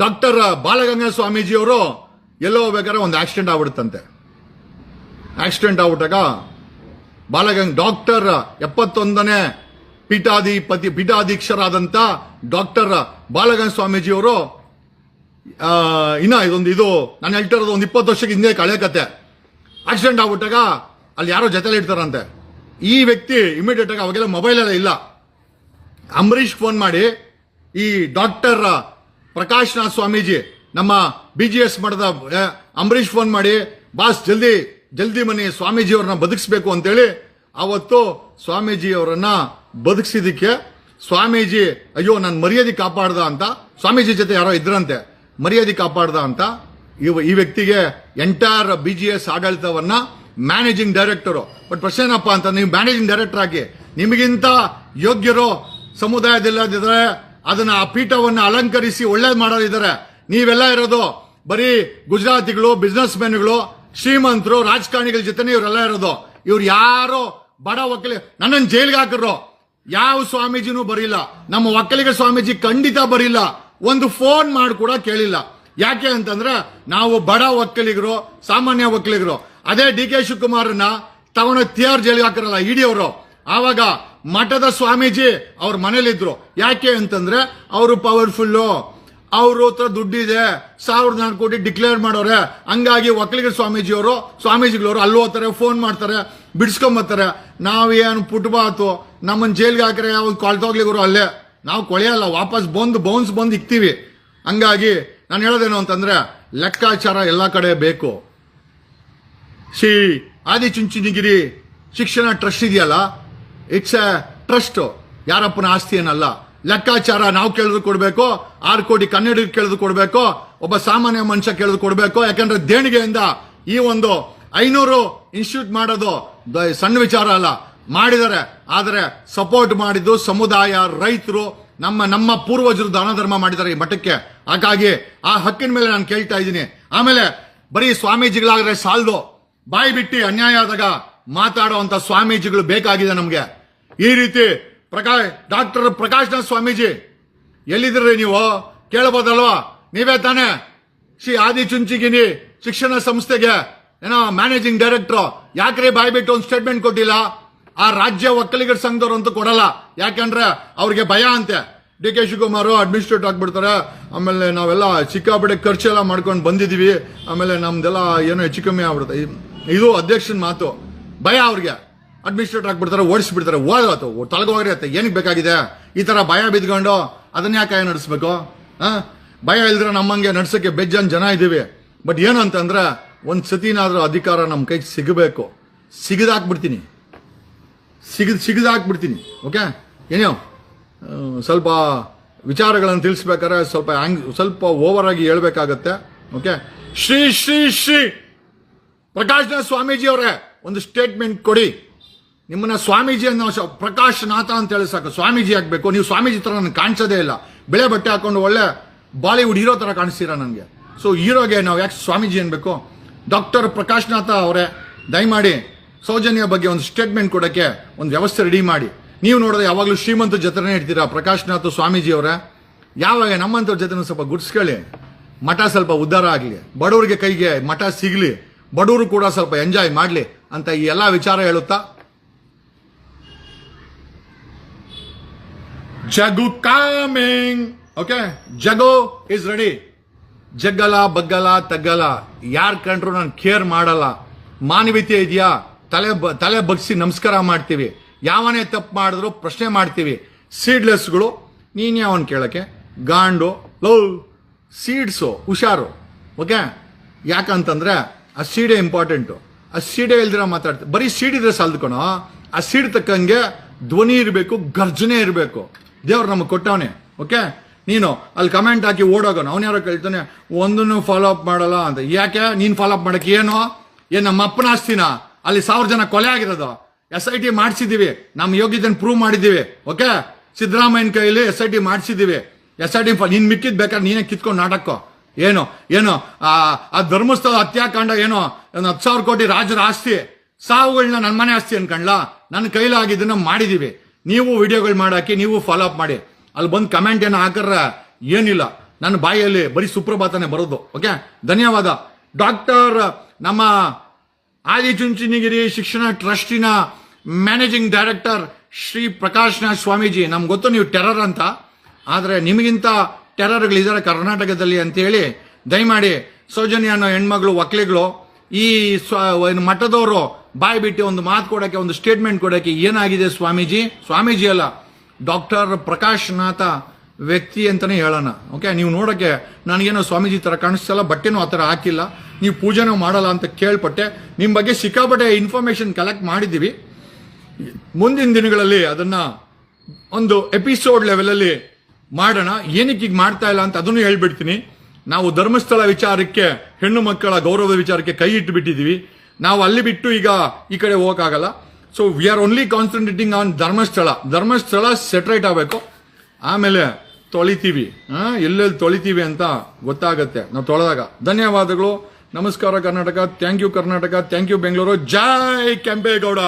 ಡಾಕ್ಟರ್ ಬಾಲಗಂಗಾಧರ ಸ್ವಾಮೀಜಿಯವರು ಎಲ್ಲೋ ಹೋಗ್ಬೇಕಾದ್ರೆ ಒಂದು ಆಕ್ಸಿಡೆಂಟ್ ಆಗ್ಬಿಡುತ್ತಂತೆ. ಆಕ್ಸಿಡೆಂಟ್ ಆಗ್ಬಿಟ್ಟಾಗ ಡಾಕ್ಟರ್ 71ನೇ ಪೀಠಾಧೀಕ್ಷರಾದಂತ ಡಾಕ್ಟರ್ ಬಾಲಗಂಗಾಧರ ಸ್ವಾಮೀಜಿಯವರು ಇದು ನಾನು ಹೇಳ್ತಿರೋದು ಒಂದು 20 ವರ್ಷಕ್ಕೆ ಹಿಂದೆ ಹಳೆ ಕತೆ. ಆಕ್ಸಿಡೆಂಟ್ ಆಗ್ಬಿಟ್ಟಾಗ ಅಲ್ಲಿ ಯಾರೋ ಜೊತೆಲಿ ಇರ್ತಾರಂತೆ. ಈ ವ್ಯಕ್ತಿ ಇಮಿಡಿಯೇಟ್ ಆಗಿ ಅವಾಗೆಲ್ಲ ಮೊಬೈಲ್ ಎಲ್ಲ ಇಲ್ಲ. ಅಂಬರೀಷ್ ಫೋನ್ ಮಾಡಿ ಈ ಡಾಕ್ಟರ್ ಪ್ರಕಾಶ್ ನಾಥ್ ಸ್ವಾಮೀಜಿ ನಮ್ಮ BGS ಮಠದ ಅಂಬರೀಷ್ ಫೋನ್ ಮಾಡಿ, ಬಾಸ್ ಜಲ್ದಿ ಮನೆ ಸ್ವಾಮೀಜಿಯವ್ರನ್ನ ಬದುಕಿಸ್ಬೇಕು ಅಂತೇಳಿ ಅವತ್ತು ಸ್ವಾಮೀಜಿಯವರನ್ನ ಬದುಕಿಸಿದಕ್ಕೆ ಸ್ವಾಮೀಜಿ ಅಯ್ಯೋ ನನ್ನ ಮರ್ಯಾದೆ ಕಾಪಾಡ್ದ ಅಂತ, ಸ್ವಾಮೀಜಿ ಜೊತೆ ಯಾರೋ ಇದ್ರಂತೆ, ಮರ್ಯಾದೆ ಕಾಪಾಡ್ದ ಅಂತ ಈ ವ್ಯಕ್ತಿಗೆ ಎಂಟೈರ್ BGS ಆಡಳಿತವನ್ನ ಮ್ಯಾನೇಜಿಂಗ್ ಡೈರೆಕ್ಟರ್. ಬಟ್ ಪ್ರಶ್ನೆ ಏನಪ್ಪಾ ಅಂತ, ನೀವು ಮ್ಯಾನೇಜಿಂಗ್ ಡೈರೆಕ್ಟರ್ ಆಗಿ ನಿಮಗಿಂತ ಯೋಗ್ಯರು ಸಮುದಾಯದಲ್ಲಿದ್ದಾರೆ, ಅದನ್ನ ಆ ಪೀಠವನ್ನ ಅಲಂಕರಿಸಿ ಒಳ್ಳೇದ್ ಮಾಡೋರಿದ್ದಾರೆ. ನೀವೆಲ್ಲ ಇರೋದು ಬರೀ ಗುಜರಾತಿಗಳು, ಬಿಸ್ನೆಸ್ ಮ್ಯಾನ್ಗಳು, ಶ್ರೀಮಂತರು, ರಾಜಕಾರಣಿಗಳ ಜೊತೆ ಇವರೆಲ್ಲ ಇರೋದು. ಇವ್ರು ಯಾರೋ ಬಡ ಒಕ್ಕಲಿ ನನ್ನನ್ನು ಜೈಲ್ಗೆ ಹಾಕಿರೋ ಯಾವ ಸ್ವಾಮೀಜಿನೂ ಬರಿಲ್ಲ. ನಮ್ಮ ಒಕ್ಕಲಿಗ ಸ್ವಾಮೀಜಿ ಖಂಡಿತ ಬರಿಲ್ಲ. ಒಂದು ಫೋನ್ ಮಾಡಿ ಕೂಡ ಕೇಳಿಲ್ಲ. ಯಾಕೆ ಅಂತಂದ್ರೆ ನಾವು ಬಡ ಒಕ್ಕಲಿಗರು, ಸಾಮಾನ್ಯ ಒಕ್ಕಲಿಗರು. ಅದೇ DK ಶಿವಕುಮಾರ್ನ ತಗೊಂಡು TR ಜೈಲಿಗೆ ಹಾಕಿರಲ್ಲ ED ಅವರು. ಆವಾಗ ಮಠದ ಸ್ವಾಮೀಜಿ ಅವ್ರ ಮನೇಲಿದ್ರು. ಯಾಕೆ ಅಂತಂದ್ರೆ ಅವರು ಪವರ್ಫುಲ್ಲು, ಅವ್ರ ಹತ್ರ ದುಡ್ಡಿದೆ, 1,400 ಕೋಟಿ ಡಿಕ್ಲೇರ್ ಮಾಡೋರೆ. ಹಂಗಾಗಿ ಒಕ್ಕಲಿಗರ ಸ್ವಾಮೀಜಿಗಳವರು ಅಲ್ಲಿ ಹೋಗ್ತಾರೆ, ಫೋನ್ ಮಾಡ್ತಾರೆ, ಬಿಡಿಸ್ಕೊಂಬರ್ತಾರೆ. ನಾವೇನು ಪುಟ್ಬಾತು ನಮ್ಮನ್ನ ಜೈಲ್ಗೆ ಹಾಕಿದ್ರೆ ಯಾವ ಕೊಳ್ತೋಗ್ಲಿಗರು ಅಲ್ಲೇ ನಾವು ಕೊಳೆಯಲ್ಲ, ವಾಪಸ್ ಬೌನ್ಸ್ ಬಂದು ಇಕ್ತೀವಿ. ಹಂಗಾಗಿ ನಾನು ಹೇಳೋದೇನು ಅಂತಂದ್ರೆ ಲೆಕ್ಕಾಚಾರ ಎಲ್ಲ ಕಡೆ ಬೇಕು. ಶ್ರೀ ಆದಿಚುಂಚನಗಿರಿ ಶಿಕ್ಷಣ ಟ್ರಸ್ಟ್ ಇದೆಯಲ್ಲ, ಇಟ್ಸ್ ಎ ಟ್ರಸ್ಟ್, ಯಾರಪ್ಪನ ಆಸ್ತಿ ಏನಲ್ಲ. ಲೆಕ್ಕಾಚಾರ ನಾವು ಕೇಳಿದ್ರು ಕೊಡ್ಬೇಕು, 6 ಕೋಟಿ ಕನ್ನಡಿಗರು ಕೇಳಿದ್ರು ಕೊಡ್ಬೇಕು, ಒಬ್ಬ ಸಾಮಾನ್ಯ ಮನುಷ್ಯ ಕೇಳಿದ್ರು ಕೊಡ್ಬೇಕು. ಯಾಕಂದ್ರೆ ದೇಣಿಗೆಯಿಂದ ಈ ಒಂದು 500 ಇನ್ಸ್ಟಿಟ್ಯೂಟ್ ಮಾಡೋದು ಸಣ್ಣ ವಿಚಾರ ಅಲ್ಲ, ಮಾಡಿದರೆ. ಆದರೆ ಸಪೋರ್ಟ್ ಮಾಡಿದ್ದು ಸಮುದಾಯ, ರೈತರು, ನಮ್ಮ ಪೂರ್ವಜರು ದಾನ ಧರ್ಮ ಮಾಡಿದ್ದಾರೆ ಈ ಮಠಕ್ಕೆ. ಹಾಗಾಗಿ ಆ ಹಕ್ಕಿನ ಮೇಲೆ ನಾನು ಕೇಳ್ತಾ ಇದ್ದೀನಿ. ಆಮೇಲೆ ಬರೀ ಸ್ವಾಮೀಜಿಗಳಾದ್ರೆ ಸಾಲದು, ಬಾಯಿ ಬಿಟ್ಟು ಅನ್ಯಾಯ ಆದಾಗ ಮಾತಾಡುವಂತ ಸ್ವಾಮೀಜಿಗಳು ಬೇಕಾಗಿದೆ ನಮ್ಗೆ. ಈ ರೀತಿ ಡಾಕ್ಟರ್ ಪ್ರಕಾಶ್ ನಾಥ್ ಸ್ವಾಮೀಜಿ ಎಲ್ಲಿದ್ರಿ ನೀವು ಕೇಳಬಹುದಲ್ವಾ? ನೀವೇ ತಾನೇ ಶ್ರೀ ಆದಿಚುಂಚನಗಿರಿ ಶಿಕ್ಷಣ ಸಂಸ್ಥೆಗೆ ಏನೋ ಮ್ಯಾನೇಜಿಂಗ್ ಡೈರೆಕ್ಟರ್. ಯಾಕ್ರಿ ಬಾಯಿ ಬಿಟ್ಟು ಒಂದು ಸ್ಟೇಟ್ಮೆಂಟ್ ಕೊಟ್ಟಿಲ್ಲ? ಆ ರಾಜ್ಯ ಒಕ್ಕಲಿಗರ ಸಂಘದವ್ರಂತೂ ಕೊಡಲ್ಲ. ಯಾಕಂದ್ರೆ ಅವ್ರಿಗೆ ಭಯ ಅಂತೆ. DK ಶಿವಕುಮಾರ್ ಅಡ್ಮಿನಿಸ್ಟ್ರೇಟ್ ಆಗ್ಬಿಡ್ತಾರೆ, ಆಮೇಲೆ ನಾವೆಲ್ಲ ಸಿಕ್ಕಾಪಟ್ಟೆ ಖರ್ಚೆಲ್ಲ ಮಾಡ್ಕೊಂಡು ಬಂದಿದೀವಿ, ಆಮೇಲೆ ನಮ್ದೆಲ್ಲ ಏನೋ ಹೆಚ್ಚು ಕಮ್ಮಿ ಆಗ್ಬಿಡುತ್ತೆ. ಇದು ಅಧ್ಯಕ್ಷನ ಮಾತು. ಭಯ ಅವ್ರಿಗೆ. ಅಡ್ಮಿನಿಸ್ಟ್ರೇಟರ್ ಆಗ್ಬಿಡ್ತಾರೆ, ಓಡಿಸ್ಬಿಡ್ತಾರೆ. ಓದೋತು ತೊಲಗೋಗ್ರಿ ಅತ್ತೆ, ಏನಕ್ಕೆ ಬೇಕಾಗಿದೆ ಈ ತರ ಭಯ ಬಿದ್ಕೊಂಡು ಅದನ್ನ ಯಾಕೆ ನಡೆಸ್ಬೇಕು? ಭಯ ಇಲ್ದ್ರೆ ನಮ್ಮಂಗೆ ನಡ್ಸಕ್ಕೆ ಬೆಜ್ಜನ್ ಜನ ಇದೀವಿ. ಬಟ್ ಏನು ಅಂತಂದ್ರೆ ಒಂದ್ ಸತಿನಾದ್ರೂ ಅಧಿಕಾರ ನಮ್ಮ ಕೈಗೆ ಸಿಗಬೇಕು. ಸಿಗದಾಕ್ಬಿಡ್ತೀನಿ. ಓಕೆ, ಏನೋ ಸ್ವಲ್ಪ ವಿಚಾರಗಳನ್ನು ತಿಳಿಸ್ಬೇಕಾದ್ರೆ ಸ್ವಲ್ಪ ಓವರ್ ಆಗಿ ಹೇಳ್ಬೇಕಾಗತ್ತೆ. ಓಕೆ, ಶ್ರೀ ಶ್ರೀ ಶ್ರೀ ಪ್ರಕಾಶ್ ನಾಥ್ ಸ್ವಾಮೀಜಿ ಅವರೇ ಒಂದು ಸ್ಟೇಟ್ಮೆಂಟ್ ಕೊಡಿ. ನಿಮ್ಮನ್ನ ಸ್ವಾಮೀಜಿ ಅನ್ನೋ ಪ್ರಕಾಶ್ ನಾಥ ಅಂತ ಹೇಳಿ ಸಾಕು, ಸ್ವಾಮೀಜಿ ಆಗ್ಬೇಕು. ನೀವು ಸ್ವಾಮೀಜಿ ತರ ನನಗೆ ಕಾಣಿಸೋದೇ ಇಲ್ಲ. ಬೆಳೆ ಬಟ್ಟೆ ಹಾಕೊಂಡು ಒಳ್ಳೆ ಬಾಲಿವುಡ್ ಹೀರೋ ತರ ಕಾಣಿಸ್ತೀರಾ ನನಗೆ. ಸೊ ಹೀರೋಗೆ ನಾವು ಯಾಕೆ ಸ್ವಾಮೀಜಿ ಅನ್ಬೇಕು? ಡಾಕ್ಟರ್ ಪ್ರಕಾಶ್ ನಾಥ ಅವರೇ ದಯಮಾಡಿ ಸೌಜನ್ಯ ಬಗ್ಗೆ ಒಂದು ಸ್ಟೇಟ್ಮೆಂಟ್ ಕೊಡಕ್ಕೆ ಒಂದು ವ್ಯವಸ್ಥೆ ರೆಡಿ ಮಾಡಿ. ನೀವು ನೋಡಿದ್ರೆ ಯಾವಾಗಲೂ ಶ್ರೀಮಂತ ಜೊತೆನೇ ಇರ್ತೀರಾ ಪ್ರಕಾಶ್ ನಾಥ್ ಸ್ವಾಮೀಜಿ ಅವರೇ. ಯಾವಾಗ ನಮ್ಮಂತವ್ರ ಜೊತೆ ಸ್ವಲ್ಪ ಗುಡ್ಸ್ಕೊಳ್ಳಿ, ಮಠ ಸ್ವಲ್ಪ ಉದ್ಧಾರ ಆಗಲಿ, ಬಡವರಿಗೆ ಕೈಗೆ ಮಠ ಸಿಗ್ಲಿ, ಬಡವರು ಕೂಡ ಸ್ವಲ್ಪ ಎಂಜಾಯ್ ಮಾಡಲಿ ಅಂತ ಈ ಎಲ್ಲಾ ವಿಚಾರ ಹೇಳುತ್ತಾ Jagu coming. Okay, Jagu is ready. ಜಗ್ಗಲ ಬಗ್ಗಲ ತಗ್ಗಲ ಯಾರ್ ಕಂಡ್ರು ನಾನು ಕೇರ್ ಮಾಡಲ್ಲ. ಮಾನವೀಯತೆ ಇದೆಯಾ? ತಲೆ ಬಗ್ಸಿ ನಮಸ್ಕಾರ ಮಾಡ್ತೀವಿ. ಯಾವನೇ ತಪ್ಪು ಮಾಡಿದ್ರು ಪ್ರಶ್ನೆ ಮಾಡ್ತೀವಿ. ಸೀಡ್ಲೆಸ್ಗಳು ನೀನ್ ಯಾವನ್ ಕೇಳಕ್ಕೆ ಗಾಂಡು ಲೋ ಸೀಡ್ಸು ಹುಷಾರು. ಓಕೆ, ಯಾಕಂತಂದ್ರೆ ಆ ಸೀಡೇ ಇಂಪಾರ್ಟೆಂಟು. ಆ ಸೀಡೇ ಇಲ್ದಿರ ಮಾತಾಡ್ತೀವಿ. ಬರೀ ಸೀಡ್ ಇದ್ರೆ ಸಾಲ್ದ್ಕೊಣೋ, ಆ ಸೀಡ್ ತಕ್ಕಂಗೆ ಧ್ವನಿ ಇರಬೇಕು, ಗರ್ಜನೆ ಇರಬೇಕು. ದೇವ್ರು ನಮಗೆ ಕೊಟ್ಟವನೇ. ಓಕೆ, ನೀನು ಅಲ್ಲಿ ಕಮೆಂಟ್ ಹಾಕಿ ಓಡೋಗೋನು, ಅವನು ಯಾರೋ ಕೇಳ್ತಾನೆ ಒಂದನ್ನು ಫಾಲೋ ಅಪ್ ಮಾಡಲ್ಲ ಅಂತ. ಯಾಕೆ ನೀನ್ ಫಾಲೋ ಅಪ್ ಮಾಡಕ್ಕೆ ಏನು ನಮ್ಮ ಅಪ್ಪನ ಆಸ್ತಿನ? ಅಲ್ಲಿ 1000 ಜನ ಕೊಲೆ ಆಗಿರೋದು. SIT ಮಾಡಿಸಿದೀವಿ, ನಮ್ಮ ಯೋಗ್ಯತೆಯನ್ನು ಪ್ರೂವ್ ಮಾಡಿದೀವಿ. ಓಕೆ, ಸಿದ್ದರಾಮಯ್ಯನ ಕೈಲಿ SIT ಮಾಡಿಸಿದೀವಿ. SIT ನೀನ್ ಮಿಕ್ಕಿದ್ ಬೇಕಾದ್ರೆ ನೀನೇ ಕಿತ್ಕೊಂಡು ನಾಟಕೋ. ಏನು ಏನು ಆ ಧರ್ಮಸ್ಥಳ ಹತ್ಯಾಕಾಂಡ ಏನೋ 10,000 ಕೋಟಿ ರಾಜರ ಆಸ್ತಿ ಸಾವುಗಳನ್ನ ನನ್ನ ಮನೆ ಆಸ್ತಿ ಅನ್ಕಂಡ್ಲಾ, ನನ್ನ ಕೈಲಾಗಿದ್ದನ್ನ ಮಾಡಿದೀವಿ. ನೀವು ವಿಡಿಯೋಗಳು ಮಾಡಾಕಿ, ನೀವು ಫಾಲೋ ಅಪ್ ಮಾಡಿ. ಅಲ್ಲಿ ಬಂದು ಕಮೆಂಟ್ ಏನೋ ಹಾಕರ ಏನಿಲ್ಲ, ನನ್ನ ಬಾಯಲ್ಲಿ ಬರೀ ಸುಪ್ರಭಾತನೆ ಬರೋದು. ಓಕೆ, ಧನ್ಯವಾದ. ಡಾಕ್ಟರ್ ನಮ್ಮ ಆದಿಚುಂಚನಗಿರಿ ಶಿಕ್ಷಣ ಟ್ರಸ್ಟಿನ ಮ್ಯಾನೇಜಿಂಗ್ ಡೈರೆಕ್ಟರ್ ಶ್ರೀ ಪ್ರಕಾಶ್ನಾಥ್ ಸ್ವಾಮೀಜಿ, ನಮ್ಗೆ ಗೊತ್ತು ನೀವು ಟೆರರ್ ಅಂತ, ಆದರೆ ನಿಮಗಿಂತ ಟೆರರ್ಗಳಿದ್ದಾರೆ ಕರ್ನಾಟಕದಲ್ಲಿ ಅಂತೇಳಿ ದಯಮಾಡಿ ಸೌಜನ್ಯ ಅನ್ನೋ ಹೆಣ್ಮಗಳು ಒಕ್ಲಿಗಳು ಈ ಮಠದವರು ಬಾಯ್ ಬಿಟ್ಟು ಒಂದು ಮಾತು ಕೊಡೋಕ್ಕೆ, ಒಂದು ಸ್ಟೇಟ್ಮೆಂಟ್ ಕೊಡೋಕ್ಕೆ ಏನಾಗಿದೆ ಸ್ವಾಮೀಜಿ ಅಲ್ಲ, ಡಾಕ್ಟರ್ ಪ್ರಕಾಶ್ನಾಥ ವ್ಯಕ್ತಿ ಅಂತಾನೆ ಹೇಳೋಣ. ಓಕೆ, ನೀವು ನೋಡೋಕ್ಕೆ ನನಗೇನೋ ಸ್ವಾಮೀಜಿ ಥರ ಕಾಣಿಸ್ತಲ್ಲ, ಬಟ್ಟೆನೂ ಆ ಥರ ಹಾಕಿಲ್ಲ, ನೀವು ಪೂಜೆನೂ ಮಾಡಲ್ಲ ಅಂತ ಕೇಳ್ಪಟ್ಟೆ. ನಿಮ್ಮ ಬಗ್ಗೆ ಸಿಕ್ಕಾಪಟ್ಟೆ ಇನ್ಫಾರ್ಮೇಶನ್ ಕಲೆಕ್ಟ್ ಮಾಡಿದ್ದೀವಿ. ಮುಂದಿನ ದಿನಗಳಲ್ಲಿ ಅದನ್ನ ಒಂದು ಎಪಿಸೋಡ್ ಲೆವೆಲಲ್ಲಿ ಮಾಡೋಣ. ಏನಕ್ಕೆ ಈಗ ಮಾಡ್ತಾ ಇಲ್ಲ ಅಂತ ಅದನ್ನು ಹೇಳ್ಬಿಡ್ತೀನಿ. ನಾವು ಧರ್ಮಸ್ಥಳ ವಿಚಾರಕ್ಕೆ, ಹೆಣ್ಣು ಮಕ್ಕಳ ಗೌರವದ ವಿಚಾರಕ್ಕೆ ಕೈ ಇಟ್ಟು ಬಿಟ್ಟಿದ್ದೀವಿ. ನಾವು ಅಲ್ಲಿ ಬಿಟ್ಟು ಈಗ ಈ ಕಡೆ ಹೋಗಕ್ಕಾಗಲ್ಲ. So we are only concentrating on Dharmasthala ಸೆಟ್ರೇಟ್ ಆಗಬೇಕು. ಆಮೇಲೆ ತೊಳಿತೀವಿ, ಎಲ್ಲೆಲ್ಲಿ ತೊಳಿತೀವಿ ಅಂತ ಗೊತ್ತಾಗತ್ತೆ ನಾವು ತೊಳೆದಾಗ. ಧನ್ಯವಾದಗಳು. ನಮಸ್ಕಾರ Karnataka. Thank you Karnataka. Thank you Bengaluru. ಜೈ ಕೆಂಪೇಗೌಡ.